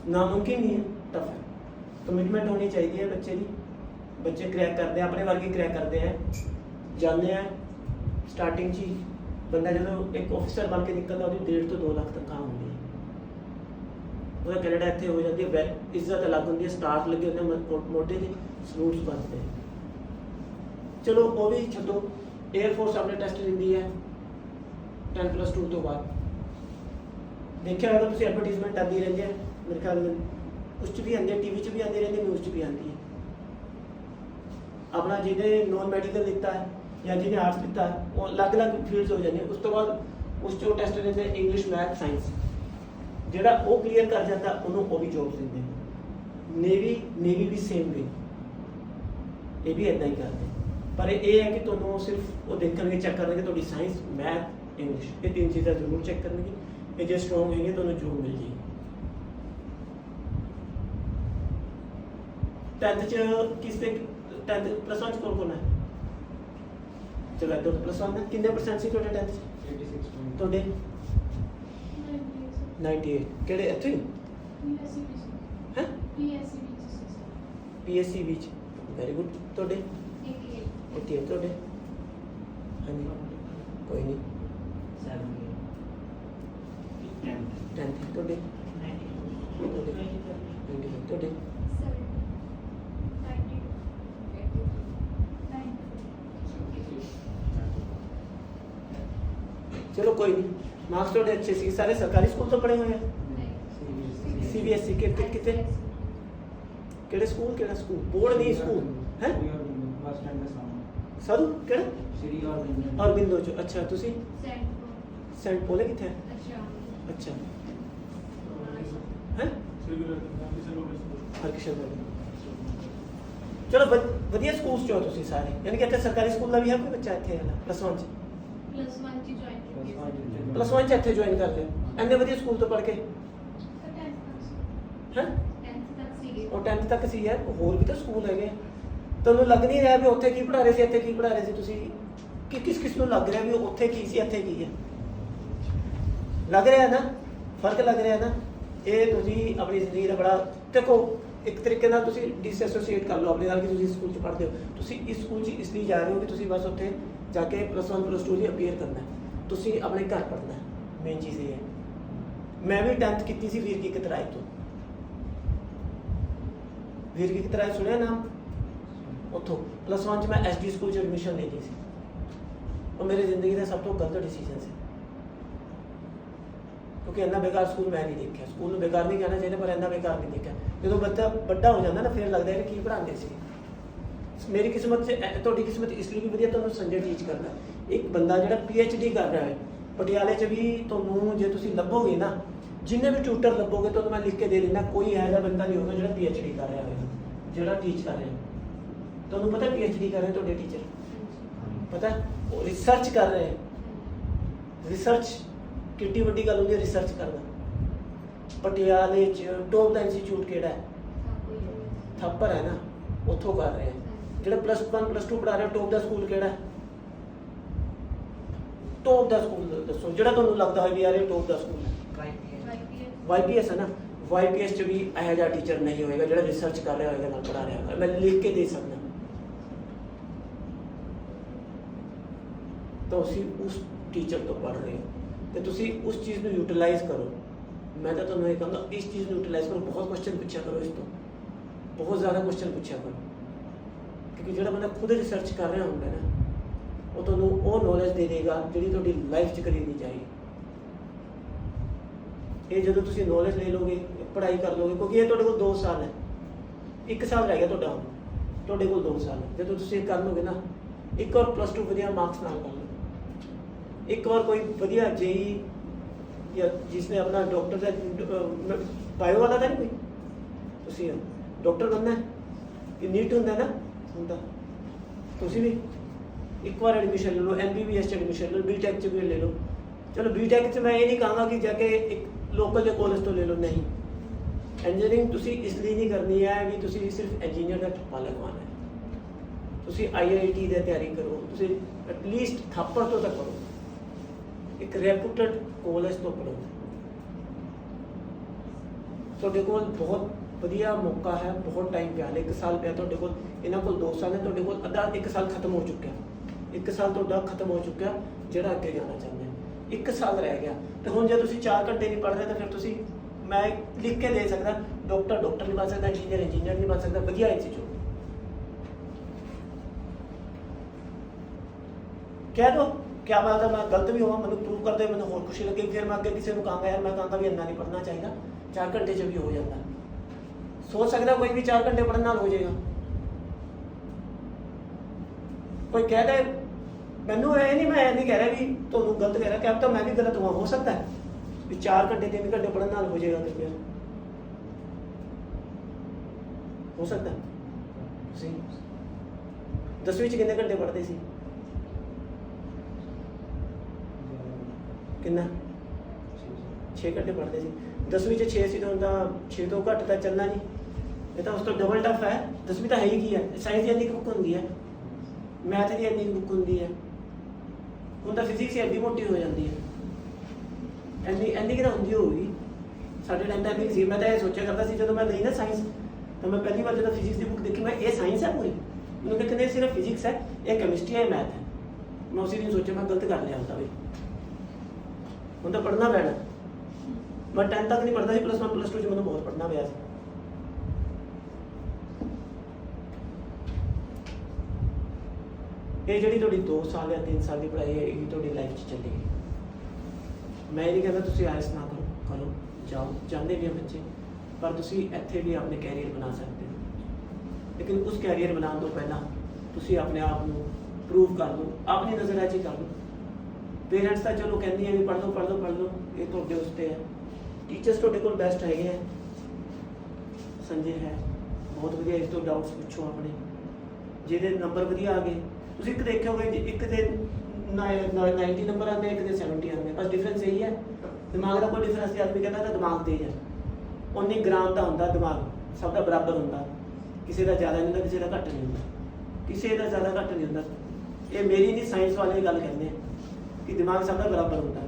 नामुमकिन नहीं है, टफ है। कमिटमेंट होनी चाहिए बच्चे की, बच्चे क्रैक करते हैं, अपने वर्ग ही क्रैक करते हैं, जाते हैं स्टार्टिंग ही बंदा जो एक ऑफिसर बन के निकलता वो 1.5 ਤੋਂ 2 ਲੱਖ ਤਨਖਾਹ ਹੁੰਦੀ है, ਉਹਦਾ ਕੈਨੇਡਾ ਇੱਥੇ ਹੋ ਜਾਂਦੀ ਹੈ, ਇੱਜ਼ਤ ਅਲੱਗ ਹੁੰਦੀ ਹੈ, ਸਟਾਫ ਲੱਗੇ ਹੁੰਦੇ ਮੋਢੇ ਤੇ, ਸਲੂਟਸ ਬਣਦੇ। ਚਲੋ ਉਹ ਵੀ ਛੱਡੋ, 에ਅਰਫੋਰਸ ਆਪਣੇ ਟੈਸਟ ਦਿੰਦੀ ਹੈ 10+2 ਤੋਂ ਬਾਅਦ। ਦੇਖਿਆ ਹੋਗਾ ਤੁਸੀਂ ਐਡਵਰਟਾਈਜ਼ਮੈਂਟ ਆਉਂਦੀ ਰਹਿੰਦੀ ਹੈ, ਮੇਰੇ ਖਿਆਲ ਉਸ 'ਚ ਵੀ ਆਉਂਦੀ ਹੈ, TV 'ਚ ਵੀ ਆਉਂਦੀ ਰਹਿੰਦੀ, ਨਿਊਜ਼ 'ਚ ਵੀ ਆਉਂਦੀ ਹੈ। ਆਪਣਾ ਜਿਹਨੇ ਨੋਨ ਮੈਡੀਕਲ ਦਿੱਤਾ ਹੈ ਜਾਂ ਜਿਹਨੇ ਆਰਟਸ ਦਿੱਤਾ ਉਹ ਅਲੱਗ-ਅਲੱਗ ਫੀਲਡਸ ਹੋ ਜਾਂਦੀਆਂ। ਉਸ ਤੋਂ ਬਾਅਦ ਉਸ 'ਚੋਂ ਟੈਸਟ ਦਿੰਦੇ ਇੰਗਲਿਸ਼, ਮੈਥ, ਸਾਇੰਸ, ਜਿਹੜਾ ਉਹ ਕਲੀਅਰ ਕਰ ਜਾਂਦਾ ਉਹਨੂੰ ਉਹ ਵੀ ਜੋਬ ਦਿੰਦੇ। ਨੇਵੀ ਵੀ ਸੇਮ ਵੇ, ਇਹ ਵੀ ਇੱਦਾਂ ਹੀ ਕਰਦੇ। ਪਰ ਇਹ ਹੈ ਕਿ ਤੁਹਾਨੂੰ ਸਿਰਫ ਉਹ ਦੇਖਣਗੇ, ਚੈੱਕ ਕਰਨਗੇ ਤੁਹਾਡੀ ਸਾਇੰਸ, ਮੈਥ, ਇੰਗਲਿਸ਼, ਇਹ 3 ਚੀਜ਼ਾਂ ਜ਼ਰੂਰ ਚੈੱਕ ਕਰਨਗੇ। ਇਹ ਜੇ ਸਟਰੋਂਗ ਹੋਏਗੀ ਤੁਹਾਨੂੰ ਜੋਬ ਮਿਲ ਜਾਏਗੀ। 10th ਚ ਕਿਸ ਤੇ 10th +1 ਚ ਕੌਣ ਹੈ? ਚਲੋ ਇੱਧਰ +1 ਹੈ, ਕਿੰਨੇ % ਸੀ ਤੁਹਾਡੇ 10th ਚ? 86%। ਤੁਹਾਡੇ 98। ਕਿਹੜੇ ਇੱਥੇ ਹੈ? PSC ਵਿੱਚ, ਵੈਰੀ ਗੁੱਡ। ਤੁਹਾਡੇ 88 ਤੁਹਾਡੇ? ਹਾਂਜੀ ਕੋਈ ਨਹੀਂ। 10th ਤੁਹਾਡੇ? 90 ਤੁਹਾਡੇ? चलो कोई नहीं, मार्क्स थोड़े अच्छे सी। सारे सरकारी स्कूल तो पढ़े हुए हैं? CBSE के कितने? केड़े स्कूल? केड़ा स्कूल? बोर्ड नहीं स्कूल है? साधु केड़ा? श्री अरबिंदो जो। अच्छा तुसी? सेंट पोले किथे? अच्छा हैं? हरकिशन वाले। चलो वधिया स्कूल चो तुसी सारे, यानी कि इत्थे सरकारी स्कूल दा भी है कोई बच्चा इत्थे वाला +1 ਚ? +1 ਚ ਇੱਥੇ ਜੁਆਇਨ ਕਰ ਲਿਆ, ਇੰਨੇ ਵਧੀਆ ਸਕੂਲ ਤੋਂ ਪੜ੍ਹ ਕੇ। ਹੈ 10th ਤੱਕ ਸੀ ਯਾਰ, ਹੋਰ ਵੀ ਤਾਂ ਸਕੂਲ ਹੈਗੇ। ਤੁਹਾਨੂੰ ਲੱਗ ਨਹੀਂ ਰਿਹਾ ਵੀ ਉੱਥੇ ਕੀ ਪੜ੍ਹਾ ਰਹੇ ਸੀ, ਇੱਥੇ ਕੀ ਪੜ੍ਹਾ ਰਹੇ ਸੀ ਤੁਸੀਂ? ਕਿ ਕਿਸ ਨੂੰ ਲੱਗ ਰਿਹਾ ਵੀ ਉੱਥੇ ਕੀ ਸੀ, ਇੱਥੇ ਕੀ ਹੈ? ਲੱਗ ਰਿਹਾ ਨਾ, ਫਰਕ ਲੱਗ ਰਿਹਾ ਨਾ। ਇਹ ਤੁਸੀਂ ਆਪਣੀ ਜ਼ਿੰਦਗੀ ਦਾ ਬੜਾ ਦੇਖੋ, ਇੱਕ ਤਰੀਕੇ ਨਾਲ ਤੁਸੀਂ ਡਿਸਐਸੋਸੀਏਟ ਕਰ ਲਓ ਆਪਣੇ ਨਾਲ ਕਿ ਤੁਸੀਂ ਸਕੂਲ 'ਚ ਪੜ੍ਹਦੇ ਹੋ। ਤੁਸੀਂ ਇਸ ਸਕੂਲ 'ਚ ਇਸ ਲਈ ਜਾ ਰਹੇ ਹੋ ਕਿ ਤੁਸੀਂ ਬਸ ਉੱਥੇ ਜਾ ਕੇ +1 +2 ਦੀ ਅਪੀਅਰ ਕਰਨਾ ਹੈ, ਤੁਸੀਂ ਆਪਣੇ ਘਰ ਪੜ੍ਹਨਾ ਹੈ। ਮੇਨ ਚੀਜ਼ ਇਹ ਹੈ। ਮੈਂ ਵੀ 10th ਕੀਤੀ ਸੀ ਵੀਰ ਕੀ ਕਤਰਾਏ ਤੋਂ। ਵੀਰ ਕੀ ਕਤਰਾਏ ਸੁਣਿਆ ਨਾਮ? ਉੱਥੋਂ +1 ਚ ਮੈਂ SD ਸਕੂਲ 'ਚ ਐਡਮਿਸ਼ਨ ਲੈ ਲਈ ਸੀ। ਉਹ ਮੇਰੀ ਜ਼ਿੰਦਗੀ ਦਾ ਸਭ ਤੋਂ ਗਲਤ ਡਿਸੀਜਨ ਸੀ, ਕਿਉਂਕਿ ਇੰਨਾ ਬੇਕਾਰ ਸਕੂਲ ਮੈਂ ਨਹੀਂ ਦੇਖਿਆ। ਸਕੂਲ ਨੂੰ ਬੇਕਾਰ ਨਹੀਂ ਕਹਿਣਾ ਚਾਹੀਦਾ, ਪਰ ਇੰਨਾ ਬੇਕਾਰ ਨਹੀਂ ਦੇਖਿਆ। ਜਦੋਂ ਬੱਚਾ ਵੱਡਾ ਹੋ ਜਾਂਦਾ ਨਾ, ਫਿਰ ਲੱਗਦਾ ਹੈ ਕਿ ਕੀ ਪੜ੍ਹਾਉਂਦੇ ਸੀ। ਮੇਰੀ ਕਿਸਮਤ 'ਚ, ਤੁਹਾਡੀ ਕਿਸਮਤ ਇਸ ਲਈ ਵੀ ਵਧੀਆ, ਤੁਹਾਨੂੰ ਸੰਜੇ ਟੀਚ ਕਰਦਾ। ਇੱਕ ਬੰਦਾ ਜਿਹੜਾ PhD ਕਰ ਰਿਹਾ ਹੈ ਪਟਿਆਲੇ 'ਚ ਵੀ, ਤੁਹਾਨੂੰ ਜੇ ਤੁਸੀਂ ਲੱਭੋਗੇ ਨਾ, ਜਿੰਨੇ ਵੀ ਟਿਊਟਰ ਲੱਭੋਗੇ ਤੁਹਾਨੂੰ ਮੈਂ ਲਿਖ ਕੇ ਦੇ ਦੇਣਾ, ਕੋਈ ਇਹੋ ਜਿਹਾ ਬੰਦਾ ਨਹੀਂ ਹੋਗਾ ਜਿਹੜਾ PhD ਕਰ ਰਿਹਾ ਹੋਵੇਗਾ, ਜਿਹੜਾ ਟੀਚ ਕਰ ਰਿਹਾ। ਤੁਹਾਨੂੰ ਪਤਾ PhD ਕਰ ਰਹੇ ਤੁਹਾਡੇ ਟੀਚਰ? ਪਤਾ ਉਹ ਰਿਸਰਚ ਕਰ ਰਹੇ। ਰਿਸਰਚ ਕਿੱਡੀ ਵੱਡੀ ਗੱਲ ਹੁੰਦੀ ਹੈ, ਰਿਸਰਚ ਕਰਨਾ। ਪਟਿਆਲੇ 'ਚ ਟੋਪ ਦਾ ਇੰਸਟੀਚਿਊਟ ਕਿਹੜਾ ਹੈ? ਥਾਪਰ ਹੈ ਨਾ, ਉੱਥੋਂ ਕਰ ਰਹੇ ਆ। ਜਿਹੜਾ +1 +2 ਪੜ੍ਹਾ ਰਿਹਾ, ਟੋਪ ਦਾ ਸਕੂਲ ਕਿਹੜਾ ਹੈ? ਟੋਪ ਦਾ ਸਕੂਲ ਦੱਸੋ ਜਿਹੜਾ ਤੁਹਾਨੂੰ ਲੱਗਦਾ ਹੋਵੇ ਵੀ ਯਾਰ ਇਹ ਟੋਪ ਦਾ ਸਕੂਲ ਹੈ। YPS ਹੈ ਨਾ। YPS 'ਚ ਵੀ ਇਹੋ ਜਿਹਾ ਟੀਚਰ ਨਹੀਂ ਹੋਏਗਾ ਜਿਹੜਾ ਰਿਸਰਚ ਕਰ ਰਿਹਾ ਹੋਏਗਾ ਨਾਲ ਪੜ੍ਹਾ ਰਿਹਾ ਹੋਏਗਾ। ਮੈਂ ਲਿਖ ਕੇ ਦੇ ਸਕਦਾ। ਤਾਂ ਤੁਸੀਂ ਉਸ ਟੀਚਰ ਤੋਂ ਪੜ੍ਹ ਰਹੇ ਹੋ ਤੇ ਤੁਸੀਂ ਉਸ ਚੀਜ਼ ਨੂੰ ਯੂਟਿਲਾਈਜ਼ ਕਰੋ। ਮੈਂ ਤਾਂ ਤੁਹਾਨੂੰ ਇਹ ਕਹਾਂਗਾ ਇਸ ਚੀਜ਼ ਨੂੰ ਯੂਟਿਲਾਈਜ਼ ਕਰੋ। ਬਹੁਤ ਕੁਐਸਚਨ ਪੁੱਛਿਆ ਕਰੋ, ਇਸ ਤੋਂ ਬਹੁਤ ਜ਼ਿਆਦਾ ਕੁਐਸਚਨ ਪੁੱਛਿਆ ਕਰੋ, ਕਿਉਂਕਿ ਜਿਹੜਾ ਬੰਦਾ ਖੁਦ ਰਿਸਰਚ ਕਰ ਰਿਹਾ ਹੁੰਦਾ ਨਾ, ਉਹ ਤੁਹਾਨੂੰ ਉਹ ਨੌਲੇਜ ਦੇ ਦੇਗਾ ਜਿਹੜੀ ਤੁਹਾਡੀ ਲਾਈਫ 'ਚ ਕਰੀ ਨਹੀਂ ਚਾਹੀਦੀ। ਇਹ ਜਦੋਂ ਤੁਸੀਂ ਨੌਲੇਜ ਲੈ ਲਓਗੇ, ਪੜ੍ਹਾਈ ਕਰ ਲਓਗੇ, ਕਿਉਂਕਿ ਇਹ ਤੁਹਾਡੇ ਕੋਲ 2 ਸਾਲ ਹੈ, 1 ਸਾਲ ਰਹਿ ਗਿਆ ਤੁਹਾਡਾ ਹੁਣ, ਤੁਹਾਡੇ ਕੋਲ 2 ਸਾਲ ਹੈ। ਜਦੋਂ ਤੁਸੀਂ ਇਹ ਕਰ ਲਓਗੇ ਨਾ, ਇੱਕ ਵਾਰ +2 ਵਧੀਆ ਮਾਰਕਸ ਨਾਲ ਕਰ ਲਓ, ਇੱਕ ਵਾਰ ਕੋਈ ਵਧੀਆ JEE ਜਾਂ ਜਿਸਨੇ ਆਪਣਾ ਡਾਕਟਰ ਦਾ ਬਾਇਓ ਵਾਲਾ ਤਾਂ ਨਹੀਂ ਕੋਈ, ਤੁਸੀਂ ਡਾਕਟਰ ਬਣਨਾ ਹੈ ਕਿ ਨੀਟ ਹੁੰਦਾ ਨਾ, ਹੁੰਦਾ, ਤੁਸੀਂ ਵੀ ਇੱਕ ਵਾਰ ਐਡਮਿਸ਼ਨ ਲੈ ਲਓ, MBBS 'ਚ ਐਡਮਿਸ਼ਨ ਲੈ ਲਓ, BTech 'ਚ ਵੀ ਲੈ ਲਓ। ਚਲੋ BTech 'ਚ ਮੈਂ ਇਹ ਨਹੀਂ ਕਹਾਂਗਾ ਕਿ ਜਾ ਕੇ ਇੱਕ ਲੋਕਲ ਜਿਹੇ ਕਾਲਜ ਤੋਂ ਲੈ ਲਓ, ਨਹੀਂ। ਇੰਜੀਨੀਅਰਿੰਗ ਤੁਸੀਂ ਇਸ ਲਈ ਨਹੀਂ ਕਰਨੀ ਹੈ ਵੀ ਤੁਸੀਂ ਸਿਰਫ ਇੰਜੀਨੀਅਰ ਦਾ ਠੱਪਾ ਲਗਵਾਉਣਾ ਹੈ। ਤੁਸੀਂ IIT ਦੀ ਤਿਆਰੀ ਕਰੋ, ਤੁਸੀਂ ਐਟਲੀਸਟ ਥਾਪਰ ਤੋਂ ਤਾਂ ਕਰੋ, ਇੱਕ ਰੈਪੂਟਡ ਕਾਲਜ ਤੋਂ ਪੜ੍ਹੋ। ਤੁਹਾਡੇ ਕੋਲ ਬਹੁਤ ਵਧੀਆ ਮੌਕਾ ਹੈ, ਬਹੁਤ ਟਾਈਮ ਪਿਆ, 1 ਸਾਲ ਪਿਆ ਤੁਹਾਡੇ ਕੋਲ, ਇਹਨਾਂ ਕੋਲ 2 ਸਾਲ ਹੈ, ਤੁਹਾਡੇ ਕੋਲ ਅੱਧਾ 1 ਸਾਲ ਖਤਮ ਹੋ ਚੁੱਕਿਆ, 1 ਸਾਲ ਤੁਹਾਡਾ ਖਤਮ ਹੋ ਚੁੱਕਿਆ ਜਿਹੜਾ ਅੱਗੇ ਜਾਣਾ ਚਾਹੁੰਦੇ ਹੋ। 1 ਸਾਲ ਰਹਿ ਗਿਆ ਤੇ ਹੁਣ ਜੇ ਤੁਸੀਂ 4 ਘੰਟੇ ਨਹੀਂ ਪੜ੍ਹ ਰਹੇ ਤਾਂ ਫਿਰ ਤੁਸੀਂ, ਮੈਂ ਲਿਖ ਕੇ ਦੇ ਸਕਦਾ, ਡਾਕਟਰ ਨਹੀਂ ਬਣ ਸਕਦਾ, ਇੰਜੀਨੀਅਰ ਨਹੀਂ ਬਣ ਸਕਦਾ, ਵਧੀਆ ਇੰਸਟੀਚਿਊਟ ਕਹਿ ਦੋ। क्या मैं अगर मैं गलत भी हुआ, मैं प्रूव कर दे, मैंने और खुशी लगी, फिर मैं अगे किसी को कहूँगा यार, मैं कहूँगा भी इन्ना नहीं पढ़ना चाहिए, 4 घंटे च भी हो जाता। सोच सकता कोई भी 4 घंटे पढ़ने नाल हो जाएगा। कोई कह दे मैनू ये नहीं, मैं नहीं कह रहा भी तुहानू गलत कह रहा, क्या तो मैं भी गलत हुआ, हो सकता है भी 4 घंटे 3 घंटे पढ़ने नाल हो जाएगा, तो फिर हो सकता है। 10वीं च कितने घंटे पढ़ते सी, कितना 6 घंटे पढ़ते सी। 10वीं च 6 सी तो उनका 6 तो घट तो चलना नहीं, ये तो उस तो डबल टफ है। 10वीं तो है ही की है, साइंस की इन्नी बुक होंगी है, मैथ की इन्नी बुक होंगी है, ਹੁਣ ਤਾਂ ਫਿਜ਼ਿਕਸ ਐਡੀ ਮੋਟੀ ਹੋ ਜਾਂਦੀ ਹੈ, ਐਨੀ ਕਿਹੜਾ ਹੁੰਦੀ ਹੋਊਗੀ। ਸਾਡੇ ਟਾਈਮ ਤਾਂ ਐਨੀ ਸੀ, ਮੈਂ ਤਾਂ ਇਹ ਸੋਚਿਆ ਕਰਦਾ ਸੀ ਜਦੋਂ ਮੈਂ ਲਈ ਨਾ ਸਾਇੰਸ, ਤਾਂ ਮੈਂ ਪਹਿਲੀ ਵਾਰ ਜਦੋਂ ਫਿਜ਼ਿਕਸ ਦੀ ਬੁੱਕ ਦੇਖੀ, ਮੈਂ ਇਹ ਸਾਇੰਸ ਹੈ ਪੂਰੀ, ਮੈਨੂੰ ਕਹਿੰਦੇ ਨਹੀਂ ਸਿਰਫ ਫਿਜ਼ਿਕਸ ਹੈ, ਇਹ ਕੈਮਿਸਟਰੀ ਹੈ, ਮੈਥ ਹੈ। ਮੈਂ ਉਸੇ ਦਿਨ ਸੋਚਿਆ ਮੈਂ ਗਲਤ ਕਰ ਲਿਆ ਹੁੰਦਾ ਵੀ, ਹੁਣ ਤਾਂ ਪੜ੍ਹਨਾ ਪੈਣਾ। ਮੈਂ 10 ਤੱਕ ਨਹੀਂ ਪੜ੍ਹਦਾ ਸੀ, +1 +2 'ਚ ਮੈਨੂੰ ਬਹੁਤ ਪੜ੍ਹਨਾ ਪਿਆ ਸੀ। ਇਹ ਜਿਹੜੀ ਤੁਹਾਡੀ 2 ਸਾਲ ਜਾਂ 3 ਸਾਲ ਦੀ ਪੜ੍ਹਾਈ ਹੈ, ਇਹ ਤੁਹਾਡੀ ਲਾਈਫ 'ਚ ਚੱਲੇਗੀ। ਮੈਂ ਇਹ ਨਹੀਂ ਕਹਿੰਦਾ ਤੁਸੀਂ IELTS ਨਾ ਕਰੋ, ਜਾਓ, ਚਾਹੁੰਦੇ ਵੀ ਆ ਬੱਚੇ, ਪਰ ਤੁਸੀਂ ਇੱਥੇ ਵੀ ਆਪਣੇ ਕੈਰੀਅਰ ਬਣਾ ਸਕਦੇ ਹੋ। ਲੇਕਿਨ ਉਸ ਕੈਰੀਅਰ ਬਣਾਉਣ ਤੋਂ ਪਹਿਲਾਂ ਤੁਸੀਂ ਆਪਣੇ ਆਪ ਨੂੰ ਪ੍ਰੂਵ ਕਰ ਲਓ, ਆਪਣੀ ਨਜ਼ਰ 'ਚ ਹੀ ਕਰ ਲਓ। ਪੇਰੈਂਟਸ ਤਾਂ ਚਲੋ ਕਹਿੰਦੀ ਹੈ ਵੀ ਪੜ੍ਹ ਲਓ, ਇਹ ਤੁਹਾਡੇ ਉੱਤੇ ਹੈ। ਟੀਚਰਸ ਤੁਹਾਡੇ ਕੋਲ ਬੈਸਟ ਹੈਗੇ ਹੈ, ਸੰਜੇ ਹੈ ਬਹੁਤ ਵਧੀਆ, ਇਸ ਤੋਂ ਡਾਊਟਸ ਪੁੱਛੋ ਆਪਣੇ, ਜਿਹਦੇ ਨੰਬਰ ਵਧੀਆ ਆ ਗਏ। ਤੁਸੀਂ ਇੱਕ ਦੇਖੋਗੇ ਜੀ, ਇੱਕ ਤੇ 90 ਨੰਬਰ ਆਉਂਦੇ, ਇੱਕ ਦੇ 70 ਆਉਂਦੇ, ਬਸ ਡਿਫਰੈਂਸ ਇਹੀ ਹੈ, ਦਿਮਾਗ ਦਾ ਕੋਈ ਡਿਫਰੈਂਸ ਨਹੀਂ। ਆਦਮੀ ਕਹਿੰਦਾ ਤਾਂ ਦਿਮਾਗ ਤੇਜ਼ ਹੈ, 19 ਗ੍ਰਾਮ ਦਾ ਹੁੰਦਾ ਦਿਮਾਗ, ਸਭ ਦਾ ਬਰਾਬਰ ਹੁੰਦਾ, ਕਿਸੇ ਦਾ ਜ਼ਿਆਦਾ ਨਹੀਂ ਹੁੰਦਾ, ਕਿਸੇ ਦਾ ਘੱਟ ਨਹੀਂ ਹੁੰਦਾ, ਕਿਸੇ ਦਾ ਜ਼ਿਆਦਾ ਘੱਟ ਨਹੀਂ ਹੁੰਦਾ। ਇਹ ਮੇਰੀ ਨਹੀਂ, ਸਾਇੰਸ ਵਾਲੇ ਗੱਲ ਕਹਿੰਦੇ ਕਿ ਦਿਮਾਗ ਸਭ ਦਾ ਬਰਾਬਰ ਹੁੰਦਾ।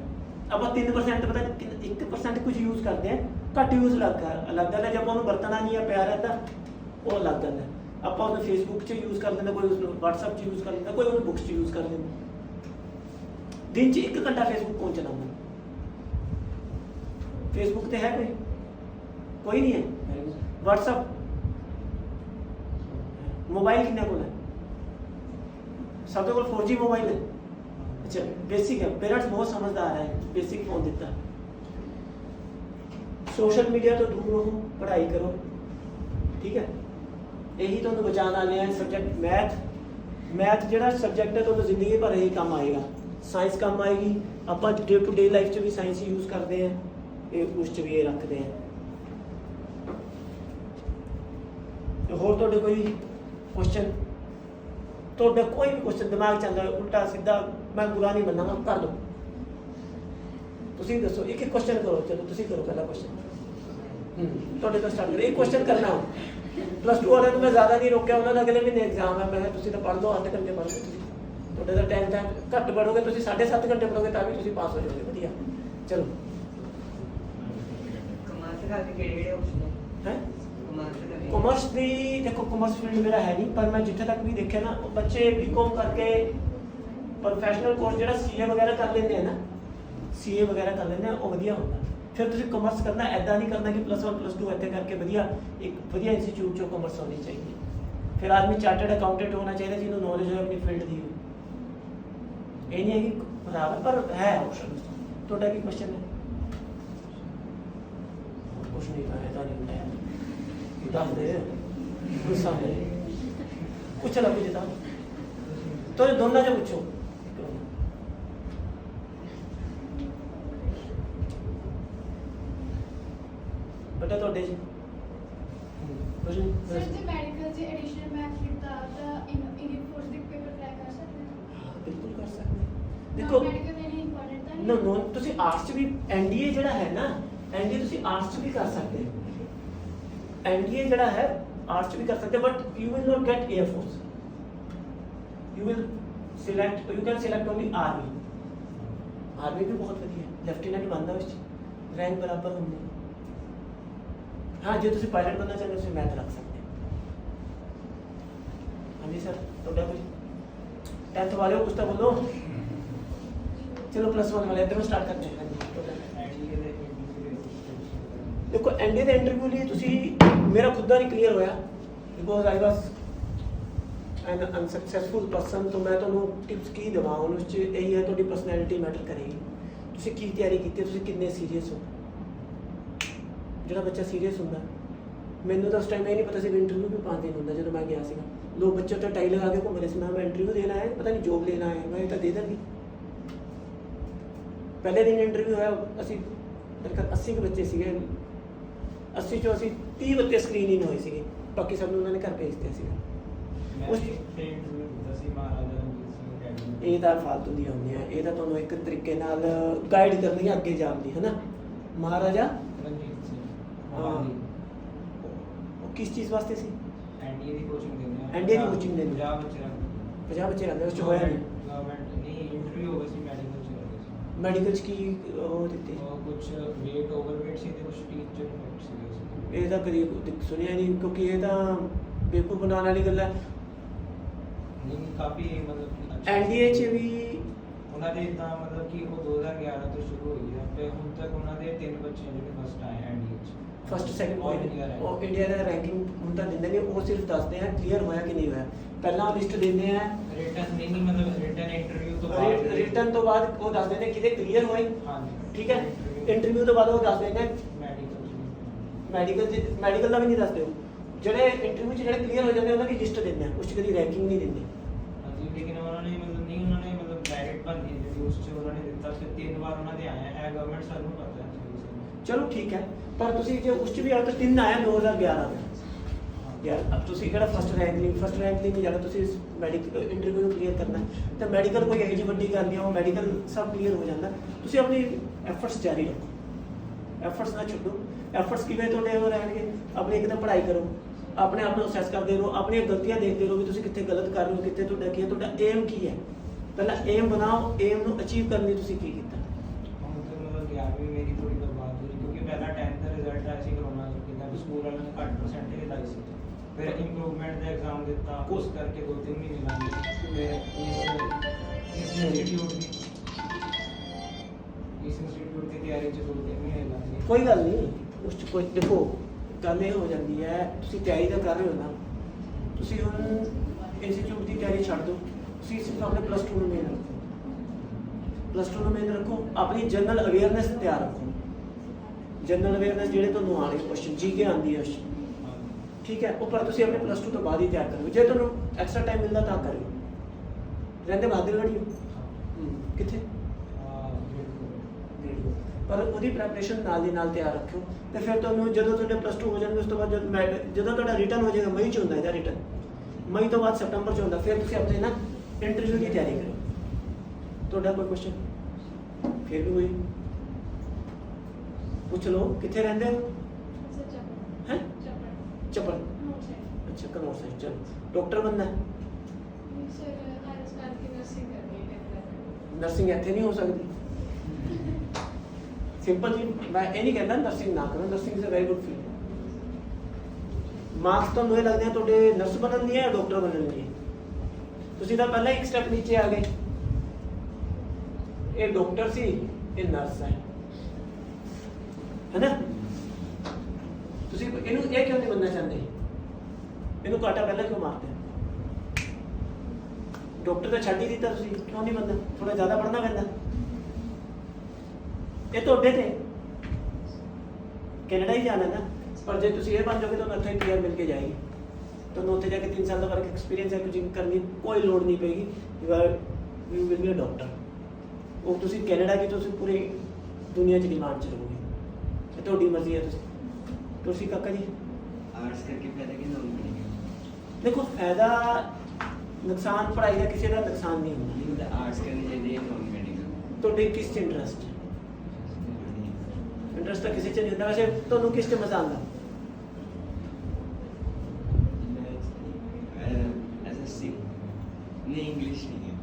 ਆਪਾਂ 3% ਪਤਾ 1% ਕੁਝ ਯੂਜ਼ ਕਰਦੇ ਆ, ਘੱਟ ਯੂਜ਼ ਅਲੱਗ ਗੱਲ ਹੈ। ਜੇ ਆਪਾਂ ਉਹਨੂੰ ਵਰਤਣਾ ਨਹੀਂ ਹੈ, ਪਿਆਰ ਹੈ, ਤਾਂ ਉਹ ਅਲੱਗ ਗੱਲ ਹੈ। ਆਪਾਂ ਉਹਨੂੰ ਫੇਸਬੁੱਕ 'ਚ ਯੂਜ਼ ਕਰ ਦਿੰਦਾ, ਕੋਈ ਉਸਨੂੰ WhatsApp 'ਚ ਯੂਜ਼ ਕਰ ਦਿੰਦਾ, ਕੋਈ ਉਹਨੂੰ ਬੁੱਕਸ 'ਚ ਯੂਜ਼ ਕਰ ਦਿੰਦਾ। ਦਿਨ 'ਚ 1 ਘੰਟਾ ਫੇਸਬੁੱਕ ਕੌਣ ਚਲਾਉਂਦਾ? ਫੇਸਬੁੱਕ ਤੇ ਹੈ ਕੋਈ ਨਹੀਂ ਹੈ। WhatsApp ਮੋਬਾਈਲ ਕਿੰਨੇ ਕੋਲ ਹੈ? ਸਭ ਦੇ ਕੋਲ 4G ਮੋਬਾਈਲ ਹੈ। अच्छा बेसिक है, पेरेंट्स बहुत समझदार है, बेसिक फोन देता। सोशल मीडिया तो दूर रहो, पढ़ाई करो, ठीक है। यही तो बचाने वाले हैं सब्जेक्ट। मैथ जो सब्जेक्ट है तो जिंदगी भर यही काम आएगा। साइंस काम आएगी, आप डे टू डे लाइफ च भी साइंस यूज करते हैं, उस च भी ये रखते हैं। होर तुहाडे कोई क्वेश्चन? तो कोई भी क्वेश्चन दिमाग च आंदा उल्टा सीधा, मैं बुरा नहीं बनना, कर दो। तुसीं दसो, एक क्वेश्चन करो, चलो तुसीं करो पहला क्वेश्चन। तुहाडे तो स्टार्ट करो, एक क्वेश्चन करना हो। +2 वाले तो मैं ज़्यादा नहीं रोकिया, उन्होंने अगले महीने एग्जाम है, मैं तुसीं तो पढ़ लो, 8 घंटे पढ़ लो। तुहाडे तो टाइम घट पढ़ोगे, तुसीं 7.5 घंटे पढ़ोगे, तां भी तुसीं पास हो जाओगे, वधिया। चलो ਕਰਕੇ ਕਿਹੜੇ ਆਪਸ਼ਨ ਹੈ ਹੈ ਕਮਰਸ ਦੇ ਕਾਮਰਸ ਦੀ ਦੇਖੋ ਕਾਮਰਸ ਫੀਲਡ ਮੇਰਾ ਹੈ ਨਹੀਂ, ਪਰ ਮੈਂ ਜਿੱਥੇ ਤੱਕ ਵੀ ਦੇਖਿਆ ਨਾ ਉਹ ਬੱਚੇ ਬੀਕਾਮ ਕਰਕੇ ਪ੍ਰੋਫੈਸ਼ਨਲ ਕੋਰਸ ਜਿਹੜਾ ਸੀਏ ਵਗੈਰਾ ਕਰ ਲੈਂਦੇ ਆ ਨਾ, ਸੀਏ ਵਗੈਰਾ ਕਰ ਲੈਂਦੇ ਆ, ਉਹ ਵਧੀਆ ਹੁੰਦਾ। ਫਿਰ ਤੁਸੀਂ ਕਾਮਰਸ ਕਰਨਾ, ਐਦਾਂ ਨਹੀਂ ਕਰਨਾ ਕਿ +1 +2 ਇੱਥੇ ਕਰਕੇ ਵਧੀਆ ਇੱਕ ਵਧੀਆ ਇੰਸਟੀਚਿਊਟ ਚੋਂ ਕਾਮਰਸ ਹੋਣੀ ਚਾਹੀਦੀ ਹੈ। ਫਿਰ ਆਦਮੀ ਚਾਰਟਰਡ ਅਕਾਊਂਟੈਂਟ ਹੋਣਾ ਚਾਹੀਦਾ ਜਿਹਨੂੰ ਨੌਲੇਜ ਹੋਵੇ ਆਪਣੀ ਫੀਲਡ ਦੀ। ਇਹ ਨਹੀਂ ਹੈ ਕਿ ਖਰਾਬ ਹੈ, ਪਰ ਹੈ ਆਪਸ਼ਨ। ਤੁਹਾਡਾ ਕੀ ਕੁਐਸਚਨ ਹੈ? ਕੁਛ ਨਹੀਂ ਹੈ, ਤਾਂ ਨਹੀਂ ਹੁੰਦਾ ਯਾਰ, ਦੱਸ ਦੇ ਗੁੱਸਾ ਨਹੀਂ ਪੁੱਛ ਲਾ ਕੁਝ ਤਾਂ ਦੋਨਾਂ ਚ ਪੁੱਛੋ। ਬੇਟਾ ਤੁਹਾਡੇ ਜੀ ਕੁਝ ਨਹੀਂ ਸਰ ਜੇ ਮੈਡੀਕਲ ਜੇ ਐਡੀਸ਼ਨਲ ਮੈਥ ਲਿੱਤਾ ਤਾਂ ਇੰਡੀਅਨ ਫੋਰਸ ਦੇ ਪੇਪਰ ਟ੍ਰਾਈ ਕਰ ਸਕਦੇ ਹਾਂ? ਹਾਂ ਬਿਲਕੁਲ ਕਰ ਸਕਦੇ ਹਾਂ। ਦੇਖੋ ਦੇਖੋ ਮੈਡੀਕਲ ਨਹੀਂ ਇੰਪੋਰਟੈਂਟ ਤਾਂ ਨੋ ਨੋ ਤੁਸੀਂ ਆਰਟਸ ਚ ਵੀ ਐਨਡੀਏ ਜਿਹੜਾ ਹੈ ਨਾ, ਐਨਡੀਏ ਤੁਸੀਂ ਆਰਟਸ ਚ ਵੀ ਕਰ ਸਕਦੇ ਹੋ। ਐਨਡੀਏ ਜਿਹੜਾ ਹੈ ਆਰਟਸ ਚ ਵੀ ਕਰ ਸਕਦੇ, but you will not get air force. You will select, you can select only army. Army ਵੀ ਬਹੁਤ ਵਧੀਆ ਹੈ, ਲੈਫਟੀਨੈਂਟ ਬਣਦਾ ਉਸ ਚ ਰੈਂਕ ਬਰਾਬਰ ਹੁੰਦੇ। हाँ जो तुम पायलट बनना चाहते हो उसमें मैथ रख सकते हैं। हाँ जी सर ਤੁਹਾਡਾ ਕੋਈ 10th वाले हो कुछ तो बोलो। चलो +1 वाले इधरों स्टार्ट करते हैं। देखो एनडीए ਦੇ ਇੰਟਰਵਿਊ ਲਈ ਤੁਸੀਂ ਮੇਰਾ ਖੁਦ ਦਾ ਨਹੀਂ ਕਲੀਅਰ ਹੋਇਆ because I was N ਅਨਸਕਸੈਸਫੁਲ person. तो मैं ਤੁਹਾਨੂੰ ਟਿਪਸ ਕੀ ਦੇਵਾਂ ਉਹਨੂੰ ਚ ਇਹੀ ਹੈ ਤੁਹਾਡੀ ਪਰਸਨੈਲਿਟੀ ਮੈਟਰ ਕਰੇਗੀ। ਤੁਸੀਂ ਕੀ ਤਿਆਰੀ ਕੀਤੀ, ਤੁਸੀਂ ਕਿੰਨੇ ਸੀਰੀਅਸ ਹੋ। ਜਿਹੜਾ ਬੱਚਾ ਸੀਰੀਅਸ ਹੁੰਦਾ, ਮੈਨੂੰ ਤਾਂ ਉਸ ਟਾਈਮ ਇਹ ਨਹੀਂ ਪਤਾ ਸੀ ਵੀ ਇੰਟਰਵਿਊ ਵੀ 5 ਦਿਨ ਹੁੰਦਾ। ਜਦੋਂ ਮੈਂ ਗਿਆ ਸੀਗਾ ਲੋਕ ਬੱਚੇ ਤਾਂ ਟਾਈ ਲਗਾ ਕੇ ਘੁੰਮ ਰਹੇ ਸੀ, ਮੈਂ ਇੰਟਰਵਿਊ ਦੇਣਾ ਹੈ, ਪਤਾ ਨਹੀਂ ਜੋਬ ਲੈਣਾ ਹੈ, ਮੈਂ ਇਹ ਤਾਂ ਦੇ ਦਾਂਗੀ। ਪਹਿਲੇ ਦਿਨ ਇੰਟਰਵਿਊ ਹੋਇਆ, ਅਸੀਂ ਤਕਰੀਬਨ 80 ਕੁ ਬੱਚੇ ਸੀਗੇ, 80 ਚੋਂ ਅਸੀਂ 30 ਬੱਚੇ ਸਕਰੀਨਿੰਗ ਹੋਏ ਸੀਗੇ, ਬਾਕੀ ਸਭ ਨੂੰ ਉਹਨਾਂ ਨੇ ਘਰ ਭੇਜ ਦਿੱਤੇ ਸੀਗਾ। ਉਸ ਇਹ ਤਾਂ ਫਾਲਤੂ ਦੀਆਂ ਹੁੰਦੀਆਂ, ਇਹ ਤਾਂ ਤੁਹਾਨੂੰ ਇੱਕ ਤਰੀਕੇ ਨਾਲ ਗਾਈਡ ਕਰਨੀ ਹੈ ਅੱਗੇ ਜਾਣ ਦੀ, ਹੈ ਨਾ। ਮਹਾਰਾਜਾ ਉਹ ਕਿਸ ਚੀਜ਼ ਵਾਸਤੇ ਸੀ? ਐਨਡੀਏ ਦੀ ਕੋਚਿੰਗ ਦਿੰਦੇ ਆ। ਐਨਡੀਏ ਦੀ ਕੋਚਿੰਗ ਦਿੰਦੇ 50 ਬੱਚੇ ਰੱਖਦੇ 50 ਬੱਚੇ ਰਹਿੰਦੇ, ਉਸ ਚ ਹੋਇਆ ਨਹੀਂ। ਗਵਰਨਮੈਂਟ ਨਹੀਂ ਇੰਟਰਵਿਊ ਹੋ ਗਈ ਸੀ, ਮੈਡੀਕਲ ਚ ਹੋ ਗਈ ਸੀ। ਮੈਡੀਕਲ ਚ ਕੀ ਉਹ ਦਿੱਤੇ? ਉਹ ਕੁਝ weight overweight ਸੀ ਤੇ ਕੁਝ ਟੀਚਰ ਇਫੈਕਟ ਸੀ। ਇਹ ਤਾਂ ਕਦੀ ਸੁਣਿਆ ਨਹੀਂ, ਕਿਉਂਕਿ ਇਹ ਤਾਂ ਬੇਵਕੂਫ ਬਣਾਉਣ ਵਾਲੀ ਗੱਲ ਹੈ। ਨਹੀਂ ਕਾਫੀ ਮਤਲਬ ਐਨਡੀਏ ਚ ਵੀ ਉਹਨਾਂ ਦੇ ਤਾਂ ਮਤਲਬ ਕਿ ਉਹ 2011 ਤੋਂ ਸ਼ੁਰੂ ਹੋਈ ਹੈ ਤੇ ਹੁਣ ਤੱਕ ਉਹਨਾਂ ਦੇ 3 ਬੱਚੇ ਜਿਹੜੇ ਫਸਟ ਆਏ ਐਨਡੀਏ ਚ। First second All India rank। ਉਹ ਇੰਡੀਆ ਦਾ ਰੈਂਕਿੰਗ ਹੁਣ ਤਾਂ ਦਿੰਦੇ ਨਹੀਂ, ਉਹ ਸਿਰਫ ਦੱਸਦੇ ਆ ਕਲੀਅਰ ਹੋਇਆ ਕਿ ਨਹੀਂ ਹੋਇਆ। ਪਹਿਲਾਂ ਲਿਸਟ ਦਿੰਦੇ ਆ, ਰਿਟਨ ਨਹੀਂ ਮਤਲਬ ਰਿਟਨ ਇੰਟਰਵਿਊ ਤੋਂ ਬਾਅਦ ਰਿਟਨ ਤੋਂ ਬਾਅਦ ਉਹ ਦੱਸ ਦਿੰਦੇ ਕਿਤੇ ਕਲੀਅਰ ਹੋਏ। ਹਾਂਜੀ ਠੀਕ ਹੈ, ਇੰਟਰਵਿਊ ਤੋਂ ਬਾਅਦ ਉਹ ਦੱਸ ਦਿੰਦੇ ਮੈਡੀਕਲ ਮੈਡੀਕਲ ਦਾ ਵੀ ਨਹੀਂ ਦੱਸਦੇ। ਉਹ ਜਿਹੜੇ ਇੰਟਰਵਿਊ 'ਚ ਜਿਹੜੇ ਕਲੀਅਰ ਹੋ ਜਾਂਦੇ ਉਹਨਾਂ ਦੀ ਲਿਸਟ ਦਿੰਦੇ ਆ, ਉਸ 'ਚ ਕਦੀ ਰੈਂਕਿੰਗ ਨਹੀਂ ਦਿੰਦੇ। ਹਾਂਜੀ ਲੇਕਿਨ ਉਹਨਾਂ ਨੇ ਮਤਲਬ ਨਹੀਂ ਉਹਨਾਂ ਨੇ ਮਤਲਬ ਮੈਰਿਟ ਬਣਦੀ ਹੈ ਜਿਹੜੀ ਉਸ 'ਚ ਉਹਨਾਂ ਨੇ ਦਿੱਤਾ ਫਿਰ 3 ਵਾਰ ਉਹਨਾਂ ਦੇ ਆਏ ਹੈ ਗਵਰਨਮੈਂਟ ਸਾਨੂੰ ਪਤਾ ਹੈ। ਚਲੋ ਠੀਕ ਹੈ, ਪਰ ਤੁਸੀਂ ਜੇ ਉਸ 'ਚ ਵੀ ਆ ਤਾਂ 3 ਆਇਆ 2011 ਦਾ ਯਾਰ। ਅਬ ਤੁਸੀਂ ਕਿਹੜਾ ਫਸਟ ਰੈਂਕ ਨਹੀਂ ਜਾਣਾ, ਤੁਸੀਂ ਮੈਡੀਕਲ ਇੰਟਰਵਿਊ ਨੂੰ ਕਲੀਅਰ ਕਰਨਾ ਤਾਂ ਮੈਡੀਕਲ ਕੋਈ ਇਹੋ ਜਿਹੀ ਵੱਡੀ ਗੱਲ ਨਹੀਂ, ਉਹ ਮੈਡੀਕਲ ਸਭ ਕਲੀਅਰ ਹੋ ਜਾਂਦਾ। ਤੁਸੀਂ ਆਪਣੀ ਐਫਰਟਸ ਜਾਰੀ ਰੱਖੋ, ਐਫਰਟਸ ਨਾ ਛੱਡੋ। ਐਫਰਟਸ ਕਿਵੇਂ ਤੁਹਾਡੇ ਉਹ ਰਹਿਣਗੇ? ਆਪਣੀ ਇੱਕ ਤਾਂ ਪੜ੍ਹਾਈ ਕਰੋ, ਆਪਣੇ ਆਪ ਨੂੰ ਅਸੈਸ ਕਰਦੇ ਰਹੋ, ਆਪਣੀਆਂ ਗਲਤੀਆਂ ਦੇਖਦੇ ਰਹੋ ਵੀ ਤੁਸੀਂ ਕਿੱਥੇ ਗਲਤ ਕਰ ਰਹੇ ਹੋ, ਕਿੱਥੇ ਤੁਹਾਡਾ ਕੀ ਹੈ, ਤੁਹਾਡਾ ਏਮ ਕੀ ਹੈ। ਪਹਿਲਾਂ ਏਮ ਬਣਾਓ, ਏਮ ਨੂੰ ਅਚੀਵ ਕਰਨ ਲਈ ਤੁਸੀਂ ਕੀ ਕੀਤਾ। ਹੁਣ ਤਾਂ ਮਤਲਬ 11ਵੀਂ ਮੇਰੀ ਥੋੜੀ ਬਰਬਾਦ ਹੋਈ ਕਿਉਂਕਿ ਪਹਿਲਾਂ 10th ਦਾ ਰਿਜ਼ਲਟ ਆਇਆ ਸੀ ਕਰੋਨਾ ਚ, ਕਿੰਨਾ ਵੀ ਸਕੂਲ ਵਾਲਿਆਂ ਨੇ ਘੱਟ ਪਰਸੈਂਟੇਜ ਲਾਈ ਸੀ। ਫਿਰ ਇੰਪਰੂਵਮੈਂਟ ਦਾ ਐਗਜ਼ਾਮ ਦਿੱਤਾ, ਉਸ ਕਰਕੇ 2-3 ਮਹੀਨੇ ਲੱਗ ਗਏ। ਫਿਰ ਇਸ ਇੰਸਟੀਟਿਊਟ ਦੀ ਤਿਆਰੀ ਚ 2-3 ਮਹੀਨੇ ਲੱਗ ਗਏ। ਕੋਈ ਗੱਲ ਨਹੀਂ, ਉਸ 'ਚ ਕੋਈ ਦੇਖੋ ਗੱਲ ਇਹ ਹੋ ਜਾਂਦੀ ਹੈ, ਤੁਸੀਂ ਤਿਆਰੀ ਤਾਂ ਕਰ ਰਹੇ ਹੋ ਨਾ। ਤੁਸੀਂ ਹੁਣ ਇੰਸਟੀਚਿਊਟ ਦੀ ਤਿਆਰੀ ਛੱਡ ਦਿਓ, ਤੁਸੀਂ ਸਿਰਫ ਆਪਣੇ +2 ਨੂੰ ਮੇਨ ਰੱਖੋ। +2 ਨੂੰ ਮੇਨ ਰੱਖੋ, ਆਪਣੀ ਜਨਰਲ ਅਵੇਅਰਨੈਸ ਤਿਆਰ ਰੱਖੋ। ਜਨਰਲ ਅਵੇਅਰਨੈਸ ਜਿਹੜੇ ਤੁਹਾਨੂੰ ਆਉਣੇ ਕੁਐਸਚਨ ਜੀਕੇ ਆਉਂਦੀ ਹੈ, ਠੀਕ ਹੈ, ਉਹ ਪਰ ਤੁਸੀਂ ਆਪਣੇ +2 ਤੋਂ ਬਾਅਦ ਹੀ ਤਿਆਰ ਕਰੋ। ਜੇ ਤੁਹਾਨੂੰ ਐਕਸਟਰਾ ਟਾਈਮ ਮਿਲਦਾ ਤਾਂ ਕਰਿਓ। ਰਹਿੰਦੇ ਬਹਾਦਰਗੜ੍ਹ ਹੋ ਕਿੱਥੇ? ਪਰ ਉਹਦੀ ਪ੍ਰੈਪਰੇਸ਼ਨ ਨਾਲ ਦੀ ਨਾਲ ਤਿਆਰ ਰੱਖਿਓ। ਤੇ ਫਿਰ ਤੁਹਾਨੂੰ ਜਦੋਂ ਤੁਹਾਡੇ +2 ਹੋ ਜਾਣਗੇ ਉਸ ਤੋਂ ਬਾਅਦ ਜਦੋਂ ਤੁਹਾਡਾ ਰਿਟਰਨ ਹੋ ਜਾਏਗਾ, ਮਈ 'ਚ ਹੁੰਦਾ ਇਹਦਾ ਰਿਟਰਨ, ਮਈ ਤੋਂ ਬਾਅਦ ਸਤੰਬਰ 'ਚ ਹੁੰਦਾ, ਫਿਰ ਤੁਸੀਂ ਆਪਣੇ ਨਾ ਇੰਟਰਵਿਊ ਦੀ ਤਿਆਰੀ ਕਰੋ। ਤੁਹਾਡਾ ਕੋਈ ਕੁਐਸਚਨ ਫਿਰ ਵੀ ਕੋਈ ਪੁੱਛ ਲਓ। ਕਿੱਥੇ ਰਹਿੰਦੇ ਹੋ? ਹੈ ਚੱਪਲ। ਅੱਛਾ ਕਨੌਰ ਸਾਈਡ। ਚਲੋ ਡਾਕਟਰ ਬਣਨਾ ਹੈ? ਨਰਸਿੰਗ ਇੱਥੇ ਨਹੀਂ ਹੋ ਸਕਦੀ। ਸਿੰਪਲ ਜੀ ਮੈਂ ਇਹ ਨਹੀਂ ਕਹਿੰਦਾ ਨਰਸਿੰਗ ਨਾ ਕਰੋ, nursing is a very good field. Marks ਤੁਹਾਨੂੰ ਇਹ ਲੱਗਦੇ ਆ ਤੁਹਾਡੇ ਨਰਸ ਬਣਨ ਦੀ ਹੈ ਜਾਂ ਡਾਕਟਰ ਬਣਨ ਦੀ ਹੈ? ਤੁਸੀਂ ਤਾਂ ਪਹਿਲਾਂ ਇੱਕ ਸਟੈਪ ਨੀਚੇ ਆ ਗਏ। ਇਹ ਡਾਕਟਰ ਸੀ, ਇਹ ਨਰਸ ਹੈ ਹੈਨਾ? ਤੁਸੀਂ ਇਹਨੂੰ ਇਹ ਕਿਉਂ ਨਹੀਂ ਬਣਨਾ ਚਾਹੁੰਦੇ? ਇਹਨੂੰ ਕਾਟਾ ਪਹਿਲਾਂ ਕਿਉਂ ਮਾਰਦੇ? ਡਾਕਟਰ ਤਾਂ ਛੱਡ ਹੀ ਦਿੱਤਾ, ਤੁਸੀਂ ਕਿਉਂ ਨਹੀਂ ਬਣਨਾ? ਥੋੜਾ ਜ਼ਿਆਦਾ ਪੜ੍ਹਨਾ ਪੈਂਦਾ। ਇਹ ਤੁਹਾਡੇ ਤੇ ਕੈਨੇਡਾ ਹੀ ਜਾਣਾ ਨਾ, ਪਰ ਜੇ ਤੁਸੀਂ ਇਹ ਬਣ ਜਾਓਗੇ ਤਾਂ ਉੱਥੇ ਪੀਆਰ ਮਿਲ ਕੇ ਜਾਏਗੀ। ਤੁਹਾਨੂੰ ਉੱਥੇ ਜਾ ਕੇ 3 ਸਾਲ ਦਾ ਵਰਕ ਐਕਸਪੀਰੀਅੰਸ ਹੈ, ਕੁਝ ਕਰਨੀ ਕੋਈ ਲੋੜ ਨਹੀਂ ਪਏਗੀ। You will be a doctor. ਉਹ ਤੁਸੀਂ ਕੈਨੇਡਾ ਕੀ ਤੁਸੀਂ ਪੂਰੀ ਦੁਨੀਆ 'ਚ ਡਿਮਾਂਡ 'ਚ ਰਹੋਗੇ। ਇਹ ਤੁਹਾਡੀ ਮਰਜ਼ੀ ਹੈ। ਤੁਸੀਂ ਕਾਕਾ ਜੀ आर्ट्स करके फायदा कि नॉन मेडिकल? देखो फायदा नुकसान पढ़ाई का किसी का नुकसान नहीं होना। मतलब आर्ट्स करनी चाहिए नॉन मेडिकल? तो किस च इंटरेस्ट है? इंटरेस्ट तो किसी च नहीं होता। वैसे तो किस च मजा आता? एसएससी नहीं, इंग्लिश नहीं है।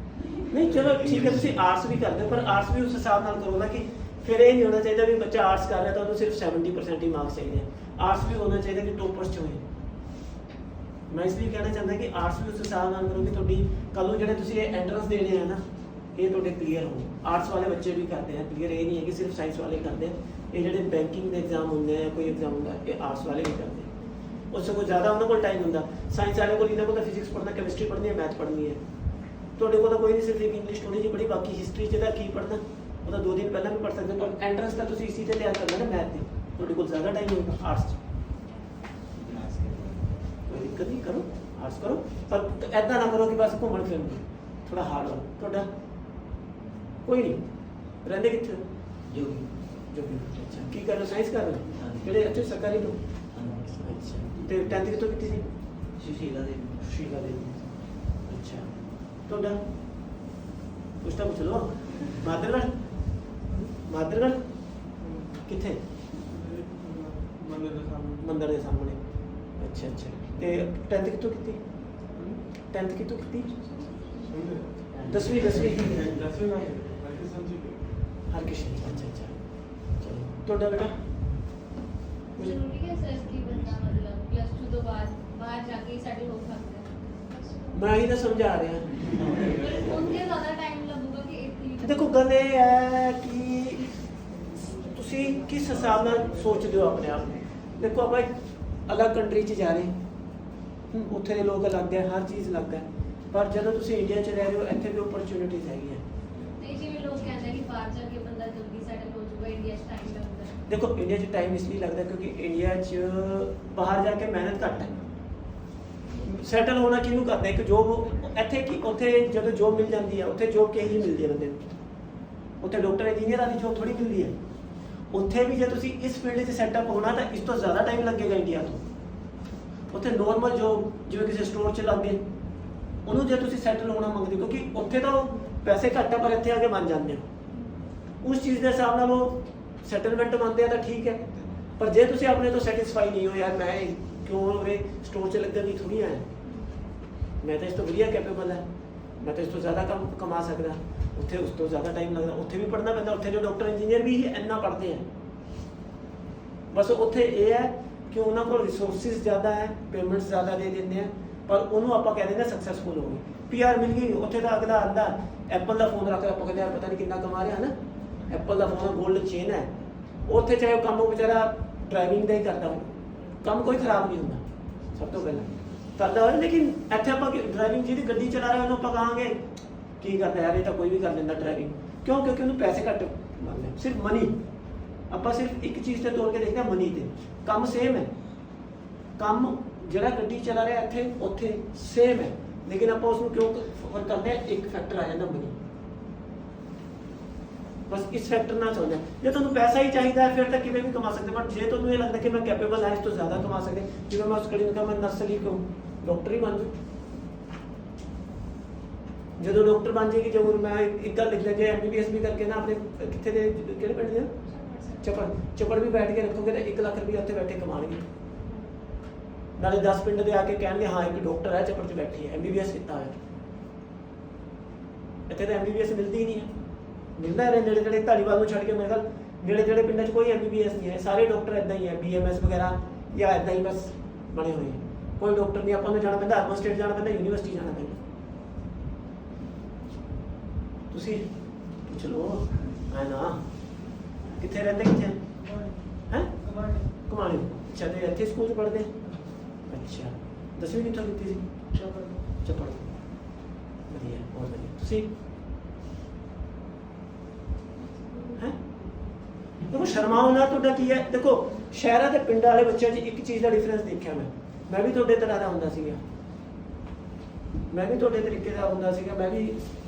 नहीं चलो ठीक है, तुम आर्ट्स भी करते हो, पर आर्ट्स भी उस हिसाब नाल करो ना कि फिर ये नहीं होना चाहिए भी बच्चा आर्ट्स कर रहा है तो उन्हें सिर्फ 70% ही मार्क्स चाहिए। आर्ट्स भी होना चाहिए कि टॉपर्स च होए। मैं इसलिए कहना चाहता कि आर्ट्स भी उस हिसाब नाल करो कि थोड़ी कल जो तुम एंट्रेंस देने हैं ना ये थोड़े क्लीयर हो। आर्ट्स वाले बच्चे भी करते हैं क्लीयर, ये नहीं है कि सिर्फ साइंस वाले करते हैं। ये जो बैंकिंग के एग्जाम होंगे या कोई एग्जाम होंगे ये आर्ट्स वाले भी करते हैं। उससे कोई ज़्यादा उन्होंने को टाइम होंगे। साइंस वाले को इन्होंने को फिजिक्स पढ़ना, केमिस्ट्री पढ़नी है, मैथ पढ़नी है। थोड़े को तो कोई नहीं, सिर्फ एक इंग्लिश थोड़ी जी पढ़ी, बाकी हिस्ट्री च की पढ़ना वो तो 2 दिन पहले भी पढ़ सकते हो। पर एंट्रेंस का तुम इसी से तैयार करना ना मैथ की, थोड़े को ज़्यादा टाइम होगा आर्ट्स। कोई दिक्कत नहीं, करो आर्ट्स करो, पर ऐसा ना करो कि बस घूमन फिरन थोड़ा हार्ड हो। थोड़ा कोई नहीं रहते कितने जो भी अच्छा की कर रहे हो? साइंस कर रहे हो? ਜਿਹੜੇ अच्छे सरकारी लोग। अच्छा ਤੇ 10th ਕਿਤੋਂ ਕੀਤੀ ਸੀ? सुशीला देवी। ਸ਼ੀਲਾ ਦੇ। ਅੱਛਾ ਤੁਹਾਡਾ ਕੁਛ ਤਾਂ ਪੁੱਛ ਲਓ। ਮਾਦਰਗੜ੍ਹ ਕਿੱਥੇ? ਮੰਦਰ ਦੇ ਸਾਹਮਣੇ। ਅੱਛਾ ਅੱਛਾ ਤੇ 10th ਕਿਤੋਂ ਕੀਤੀ? 10th ਕਿਤੋਂ ਕੀਤੀ? 10ਵੀਂ ਹਰਕਿਸ਼ਨ। ਅੱਛਾ ਅੱਛਾ ਚਲੋ ਤੁਹਾਡਾ ਬੇਟਾ? ਜ਼ਰੂਰੀ ਹੈ ਸਰ ਕਿ ਬੰਦਾ ਮਤਲਬ +2 ਤੋਂ ਬਾਅਦ ਬਾਹਰ ਜਾ ਕੇ ਸਾਡੇ ਹੋ ਸਕਦਾ ਹੈ? ਮੈਂ ਹੀ ਤਾਂ ਸਮਝਾ ਰਿਹਾ। ਉਹਦੇ ਜ਼ਿਆਦਾ ਟਾਈਮ ਲੱਗੂਗਾ ਕਿ ਇੱਥੇ ਹੀ? ਦੇਖੋ ਗੱਲ ਇਹ ਹੈ ਕਿ ਤੁਸੀਂ ਕਿਸ ਹਿਸਾਬ ਨਾਲ ਸੋਚਦੇ ਹੋ ਆਪਣੇ ਆਪ ਨੂੰ। ਦੇਖੋ ਆਪਾਂ ਇੱਕ ਅਲੱਗ ਕੰਟਰੀ 'ਚ ਜਾ ਰਹੇ, ਉੱਥੇ ਦੇ ਲੋਕ ਅਲੱਗ ਹੈ, ਹਰ ਚੀਜ਼ ਅਲੱਗ ਹੈ। ਪਰ ਜਦੋਂ ਤੁਸੀਂ ਇੰਡੀਆ 'ਚ ਰਹਿ ਰਹੇ ਹੋ ਇੱਥੇ ਵੀ ਓਪਰਚੁਨਿਟੀਜ਼ ਹੈਗੀਆਂ। ਤੇ ਜਿਵੇਂ ਲੋਕ ਕਹਿੰਦੇ ਕਿ ਬਾਹਰ ਜਾ ਕੇ ਬੰਦਾ ਜਲਦੀ ਸੈਟਲ ਹੋ ਜਾਊਗਾ, ਇੰਡੀਆ 'ਚ ਟਾਈਮ ਲੱਗਦਾ ਹੈ। ਦੇਖੋ ਇੰਡੀਆ 'ਚ ਟਾਈਮ ਇਸ ਲਈ ਲੱਗਦਾ ਕਿਉਂਕਿ ਇੰਡੀਆ 'ਚ ਬਾਹਰ ਜਾ ਕੇ ਮਿਹਨਤ ਘੱਟ ਹੈ। ਸੈਟਲ ਹੋਣਾ ਕਿਹਨੂੰ ਕਰਦਾ? ਇੱਕ ਜੋਬ ਇੱਥੇ ਕੀ ਉੱਥੇ ਜਦੋਂ ਜੋਬ ਮਿਲ ਜਾਂਦੀ ਹੈ ਉੱਥੇ ਜੋਬ ਕਿਹੋ ਜਿਹੀ ਮਿਲਦੀ ਹੈ ਬੰਦੇ ਨੂੰ? ਉੱਥੇ ਡਾਕਟਰ ਇੰਜੀਨੀਅਰਾਂ ਦੀ ਜੋਬ ਥੋੜੀ ਮਿਲਦੀ ਹੈ। ਉੱਥੇ ਵੀ ਜੇ ਤੁਸੀਂ ਇਸ ਫੀਲਡ 'ਚ ਸੈਟਅਪ ਹੋਣਾ ਤਾਂ ਇਸ ਤੋਂ ਜ਼ਿਆਦਾ ਟਾਈਮ ਲੱਗੇਗਾ ਇੰਡੀਆ ਤੋਂ। ਉੱਥੇ ਨੋਰਮਲ ਜੋਬ ਜਿਵੇਂ ਕਿਸੇ ਸਟੋਰ 'ਚ ਲੱਗ ਗਏ ਉਹਨੂੰ ਜੇ ਤੁਸੀਂ ਸੈਟਲ ਹੋਣਾ ਮੰਗਦੇ ਕਿਉਂਕਿ ਉੱਥੇ ਤਾਂ ਪੈਸੇ ਘੱਟ ਹੈ ਪਰ ਇੱਥੇ ਆ ਕੇ ਬਣ ਜਾਂਦੇ ਹੋ। ਉਸ ਚੀਜ਼ ਦੇ ਹਿਸਾਬ ਨਾਲ ਉਹ ਸੈਟਲਮੈਂਟ ਮੰਨਦੇ ਆ ਤਾਂ ਠੀਕ ਹੈ। ਪਰ ਜੇ ਤੁਸੀਂ ਆਪਣੇ ਤੋਂ ਸੈਟੀਸਫਾਈ ਨਹੀਂ ਹੋ ਯਾਰ ਮੈਂ ਕਿਉਂ ਉਰੇ ਸਟੋਰ 'ਚ ਲੱਗਣ ਦੀ ਥੋੜੀ ਆਇਆ, ਮੈਂ ਤਾਂ ਇਸ ਤੋਂ ਵਧੀਆ ਕੈਪੇਬਲ ਹੈ, ਮੈਂ ਤਾਂ ਇਸ ਤੋਂ ਜ਼ਿਆਦਾ ਕੰਮ ਕਮਾ ਸਕਦਾ। ਉੱਥੇ ਉਸ ਤੋਂ ਜ਼ਿਆਦਾ ਟਾਈਮ ਲੱਗਦਾ, ਉੱਥੇ ਵੀ ਪੜ੍ਹਨਾ ਪੈਂਦਾ। ਉੱਥੇ ਜੋ ਡਾਕਟਰ ਇੰਜੀਨੀਅਰ ਵੀ ਇੰਨਾ ਪੜ੍ਹਦੇ ਆ। ਬਸ ਉੱਥੇ ਇਹ ਹੈ ਕਿ ਉਹਨਾਂ ਕੋਲ ਰਿਸੋਰਸਿਸ ਜ਼ਿਆਦਾ ਹੈ, ਪੇਮੈਂਟਸ ਜ਼ਿਆਦਾ ਦੇ ਦਿੰਦੇ ਆ, ਪਰ ਉਹਨੂੰ ਆਪਾਂ ਕਹਿ ਦਿੰਦੇ ਸਕਸੈਸਫੁਲ ਹੋ ਗਏ, PR ਮਿਲ ਗਈ। ਉੱਥੇ ਤਾਂ ਅਗਲਾ ਆਂਦਾ ਐਪਲ ਦਾ ਫੋਨ ਰੱਖ ਕੇ ਆਪਾਂ ਕਹਿੰਦੇ ਯਾਰ ਪਤਾ ਨਹੀਂ ਕਿੰਨਾ ਕਮਾ ਰਿਹਾ ਨਾ, ਐਪਲ ਦਾ ਫੋਨ ਗੋਲਡ ਚੇਨ ਹੈ। ਉੱਥੇ ਚਾਹੇ ਉਹ ਕੰਮ ਉਹ ਵਿਚਾਰਾ ਡਰਾਈਵਿੰਗ ਦਾ ਹੀ ਕਰਦਾ ਹੋ, ਕੰਮ ਕੋਈ ਖਰਾਬ ਨਹੀਂ ਹੁੰਦਾ ਸਭ ਤੋਂ ਪਹਿਲਾਂ ਕਰਦਾ ਹੋਇਆ। ਲੇਕਿਨ ਇੱਥੇ ਆਪਾਂ ਡਰਾਈਵਿੰਗ ਜਿਹਦੀ ਗੱਡੀ ਚਲਾ ਰਿਹਾ ਉਹਨੂੰ ਆਪਾਂ ਕਹਾਂਗੇ ਕੀ ਕਰਦਾ ਯਾਰ ਇਹ ਤਾਂ ਕੋਈ ਵੀ ਕਰ ਲੈਂਦਾ ਡਰਾਈਵਿੰਗ। ਕਿਉਂ? ਕਿਉਂਕਿ ਉਹਨੂੰ ਪੈਸੇ ਘੱਟ ਮੰਗਦੇ, ਸਿਰਫ ਮਨੀ। ਆਪਾਂ ਸਿਰਫ ਇੱਕ ਚੀਜ਼ ਤੇ ਤੋੜ ਕੇ ਦੇਖਦੇ ਹਾਂ, ਮਨੀ ਤੇ। ਕੰਮ ਸੇਮ ਹੈ, ਕੰਮ ਜਿਹੜਾ ਗੱਡੀ ਚਲਾ ਰਿਹਾ ਇੱਥੇ ਉੱਥੇ ਸੇਮ ਹੈ, ਲੇਕਿਨ ਆਪਾਂ ਉਸ ਨੂੰ ਕਿਉਂ ਫਰਕ ਕਰਦੇ ਹਾਂ? ਇੱਕ ਫੈਕਟਰ ਆ ਜਾਂਦਾ ਮਨੀ। ਬਸ ਇਸ ਫੈਕਟਰ ਨਾਲ ਚੱਲਦਾ। ਜੇ ਤੁਹਾਨੂੰ ਪੈਸਾ ਹੀ ਚਾਹੀਦਾ ਫਿਰ ਤਾਂ ਕਿਵੇਂ ਵੀ ਕਮਾ ਸਕਦੇ, ਬਟ ਜੇ ਤੁਹਾਨੂੰ ਇਹ ਲੱਗਦਾ ਕਿ ਮੈਂ ਕੈਪੇਬਲ ਹਾਂ ਇਸ ਤੋਂ ਜ਼ਿਆਦਾ ਕਮਾ ਸਕਦੇ, ਜਿਵੇਂ ਮੈਂ ਉਸ ਕੜੀ ਨੂੰ ਕਹਾਂ ਮੈਂ ਨਰਸਰੀ ਕਿਉਂ ਡਾਕਟਰ ਹੀ ਬਣ ਜਾਊਂ। ਜਦੋਂ ਡਾਕਟਰ ਬਣ ਜਾਏਗੀ ਜਦੋਂ ਮੈਂ ਇੱਕ ਗੱਲ ਲਿਖ ਲਿਆ ਜੇ MBBS ਵੀ ਕਰਕੇ ਨਾ ਆਪਣੇ ਕਿੱਥੇ ਦੇ ਕਿਹੜੇ ਪਿੰਡ ਦੇ ਚਪੜ ਵੀ ਬੈਠ ਕੇ ਰੱਖੋਗੇ ਤਾਂ 1 ਲੱਖ ਰੁਪਏ ਉੱਥੇ ਬੈਠੇ ਕਮਾਣਗੇ। ਨਾਲੇ 10 ਪਿੰਡ ਦੇ ਆ ਕੇ ਕਹਿਣਗੇ ਹਾਂ ਇੱਕ ਡਾਕਟਰ ਹੈ ਚਪੜ 'ਚ ਬੈਠੀ ਹੈ, MBBS ਕੀਤਾ ਹੋਇਆ। ਇੱਥੇ ਤਾਂ MBBS ਮਿਲਦੀ ਹੀ ਨਹੀਂ ਹੈ। ਮਿਲਦਾ ਰਹੇ ਨੇੜੇ ਨੇੜੇ ਧਾਲੀਵਾਲ ਨੂੰ ਛੱਡ ਕੇ ਮੇਰੇ ਖਿਆਲ ਨੇੜੇ ਜਿਹੜੇ ਪਿੰਡਾਂ 'ਚ ਕੋਈ MBBS ਨਹੀਂ ਹੈ, ਸਾਰੇ ਡਾਕਟਰ ਇਦਾਂ ਹੀ ਹੈ, BMS ਵਗੈਰਾ ਜਾਂ ਇਦਾਂ ਹੀ ਬਸ ਬਣੇ ਹੋਏ ਹੈ। ਕੋਈ ਡਾਕਟਰ ਨਹੀਂ, ਆਪਾਂ ਨੂੰ ਜਾਣਾ ਪੈਂਦਾ, ਅਰਬਨ ਸਟੇਟ ਜਾਣਾ ਪੈਂਦਾ, ਯੂਨੀਵਰਸਿਟੀ ਜਾਣਾ ਪੈਂਦਾ। ਤੁਸੀਂ ਪੁੱਛ ਲਓ ਹੈ ਨਾ, ਕਿੱਥੇ ਰਹਿੰਦੇ, ਕਿੱਥੇ ਹੈ? ਘੁਮਾਣੇ। ਅੱਛਾ, ਤੇ ਇੱਥੇ ਸਕੂਲ 'ਚ ਪੜ੍ਹਦੇ? ਅੱਛਾ, 10ਵੀਂ ਕਿੱਥੋਂ ਕੀਤੀ ਸੀ? ਚੱਪੜ। ਵਧੀਆ, ਬਹੁਤ ਵਧੀਆ। ਤੁਸੀਂ ਹੈ? ਦੇਖੋ ਸ਼ਰਮਾਓ ਨਾ, ਤੁਹਾਡਾ ਕੀ ਹੈ? ਦੇਖੋ ਸ਼ਹਿਰਾਂ ਤੇ ਪਿੰਡਾਂ ਵਾਲੇ ਬੱਚਿਆਂ 'ਚ ਇੱਕ ਚੀਜ਼ ਦਾ ਡਿਫਰੈਂਸ ਦੇਖਿਆ ਮੈਂ ਵੀ ਤੁਹਾਡੇ ਤਰ੍ਹਾਂ ਦਾ ਹੁੰਦਾ ਸੀਗਾ, ਮੈਂ ਵੀ ਤੁਹਾਡੇ ਤਰੀਕੇ ਦਾ ਹੁੰਦਾ ਸੀਗਾ, ਮੈਂ ਵੀ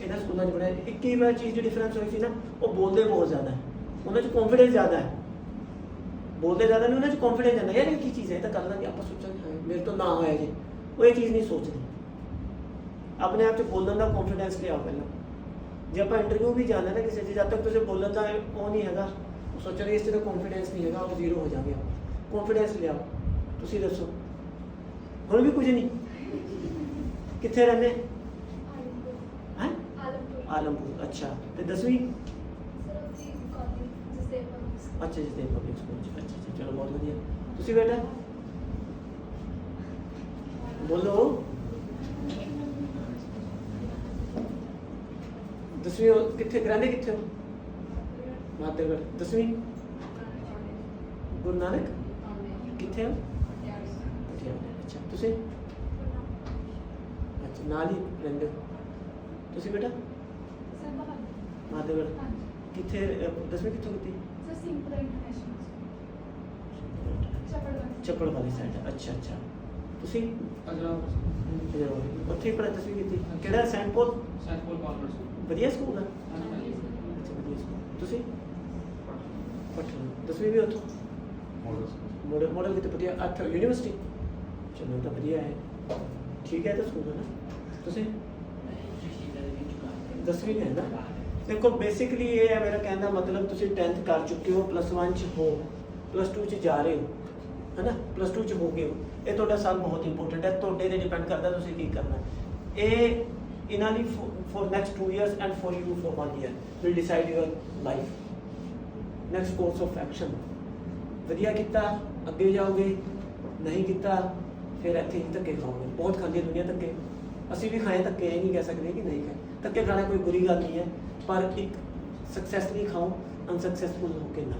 ਇਹਨਾਂ ਸਕੂਲਾਂ 'ਚ ਪੜ੍ਹਿਆ। ਇੱਕ ਹੀ ਮੈਂ ਚੀਜ਼ ਦੀ ਡਿਫਰੈਂਸ ਹੋਈ ਸੀ ਨਾ, ਉਹ ਬੋਲਦੇ ਬਹੁਤ ਜ਼ਿਆਦਾ ਹੈ, ਉਹਨਾਂ 'ਚ ਕੌਨਫੀਡੈਂਸ ਜ਼ਿਆਦਾ ਹੈ। ਬੋਲਦੇ ਜ਼ਿਆਦਾ ਨਹੀਂ, ਉਹਨਾਂ 'ਚ ਕੌਨਫੀਡੈਂਸ ਜਾਂਦਾ, ਯਾਰ ਇਹ ਕੀ ਚੀਜ਼ ਹੈ, ਇਹ ਤਾਂ ਕਰ ਲਾਂਗੇ ਆਪਾਂ, ਸੋਚਾਂਗੇ ਮੇਰੇ ਤੋਂ ਨਾ ਹੋਇਆ ਜੀ, ਉਹ ਇਹ ਚੀਜ਼ ਨਹੀਂ ਸੋਚਦੇ। ਆਪਣੇ ਆਪ 'ਚ ਬੋਲਣ ਦਾ ਕੌਨਫੀਡੈਂਸ ਲਿਆਓ ਪਹਿਲਾਂ। ਜੇ ਆਪਾਂ ਇੰਟਰਵਿਊ ਵੀ ਜਾਣਾ ਨਾ ਕਿਸੇ 'ਚ, ਜਦ ਤੱਕ ਤੁਸੀਂ ਬੋਲਣ ਦਾ ਉਹ ਨਹੀਂ ਹੈਗਾ, ਸੋਚੋਗੇ ਇਸ 'ਚ ਤਾਂ ਕੌਨਫੀਡੈਂਸ ਨਹੀਂ ਹੈਗਾ, ਉਹ ਜ਼ੀਰੋ ਹੋ ਜਾਵੇ। ਕੌਨਫੀਡੈਂਸ ਲਿਆਓ। ਤੁਸੀਂ ਦੱਸੋ, ਹੁਣ ਵੀ ਕੁਝ ਨਹੀਂ? ਕਿੱਥੇ ਰਹਿੰਦੇ? ਹੈ? ਆਲਮਪੁਰ। ਅੱਛਾ, ਤੇ 10ਵੀਂ? ਅੱਛਾ ਜੀ, ਪਬਲਿਕ ਸਕੂਲ 'ਚ। ਅੱਛਾ, ਚਲੋ ਬਹੁਤ ਵਧੀਆ। ਤੁਸੀਂ ਬੇਟਾ ਬੋਲੋ। 10ਵੀਂ ਕਿੱਥੇ ਰਹਿੰਦੇ, ਕਿੱਥੇ ਹੋ? ਮਾਧੇਗੜ। 10ਵੀਂ ਗੁਰੂ ਨਾਨਕ ਕਿੱਥੇ ਹੋ? ਪਟਿਆਲੇ। ਅੱਛਾ, ਤੁਸੀਂ? ਅੱਛਾ, ਨਾਲ ਹੀ ਰਹਿੰਦੇ ਹੋ ਤੁਸੀਂ ਬੇਟਾ? ਮਾਧੇਗੜ। ਕਿੱਥੇ 10ਵੀਂ ਕਿੱਥੋਂ ਕੀਤੀ? ਚੱਪੜ ਵਾਲੀ ਸਾਈਡ। ਅੱਛਾ ਅੱਛਾ, ਤੁਸੀਂ? ਉੱਥੇ ਹੀ ਪੜ੍ਹਾਈ 10ਵੀਂ ਕੀਤੀ। ਕਿਹੜਾ? ਸੈਂਟ ਪੌਲ ਕਾਨਵੈਂਟ ਸਕੂਲ। ਵਧੀਆ ਸਕੂਲ ਹੈ। ਅੱਛਾ, ਵਧੀਆ ਸਕੂਲ। ਤੁਸੀਂ? ਪਟਨਾ। 10ਵੀਂ ਵੀ ਉੱਥੋਂ? ਮੋਡਲ ਕਿਤੇ ਵਧੀਆ? ਅੱਠ ਯੂਨੀਵਰਸਿਟੀ। ਚਲੋ ਤਾਂ ਵਧੀਆ ਹੈ, ਠੀਕ ਹੈ। ਤਾਂ ਸਕੂਲ ਹੈ ਨਾ। ਤੁਸੀਂ? 10ਵੀਂ ਹੈ ਨਾ। ਦੇਖੋ ਬੇਸਿਕਲੀ ਇਹ ਹੈ ਮੇਰਾ ਕਹਿਣ ਦਾ ਮਤਲਬ, ਤੁਸੀਂ 10th ਕਰ ਚੁੱਕੇ ਹੋ, +1 'ਚ ਹੋ, +2 'ਚ ਜਾ ਰਹੇ ਹੋ, ਹੈ ਨਾ, +2 'ਚ ਹੋ ਗਏ ਹੋ। ਇਹ ਤੁਹਾਡਾ ਸਾਲ ਬਹੁਤ ਇੰਪੋਰਟੈਂਟ ਹੈ, ਤੁਹਾਡੇ 'ਤੇ ਡਿਪੈਂਡ ਕਰਦਾ ਤੁਸੀਂ ਕੀ ਕਰਨਾ। ਇਹ ਇਹਨਾਂ ਲਈ for next 2 years and for you for 1 year will decide your life, next course of action. ਵਧੀਆ ਕੀਤਾ ਅੱਗੇ ਜਾਓਗੇ, ਨਹੀਂ ਕੀਤਾ ਫਿਰ ਇੱਥੇ ਹੀ ਧੱਕੇ ਖਾਓਗੇ। ਬਹੁਤ ਖਾਂਦੀ ਹੈ ਦੁਨੀਆ ਧੱਕੇ, ਅਸੀਂ ਵੀ ਖਾਏ ਧੱਕੇ, ਇਹ ਨਹੀਂ ਕਹਿ ਸਕਦੇ ਕਿ ਨਹੀਂ ਖਾਏ। ਧੱਕੇ ਖਾਣਾ ਕੋਈ ਬੁਰੀ ਗੱਲ ਨਹੀਂ ਹੈ, ਪਰ ਇੱਕ ਸਕਸੈਸਫੁਲੀ ਖਾਓ, ਅਨਸਕਸੈਸਫੁਲ ਹੋ ਕੇ ਨਾ।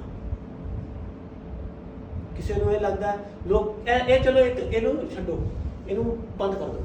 ਕਿਸੇ ਨੂੰ ਇਹ ਲੱਗਦਾ ਲੋਕ ਇਹ ਚਲੋ ਇੱਕ ਇਹਨੂੰ ਛੱਡੋ, ਇਹਨੂੰ ਬੰਦ ਕਰ ਦਿਓ।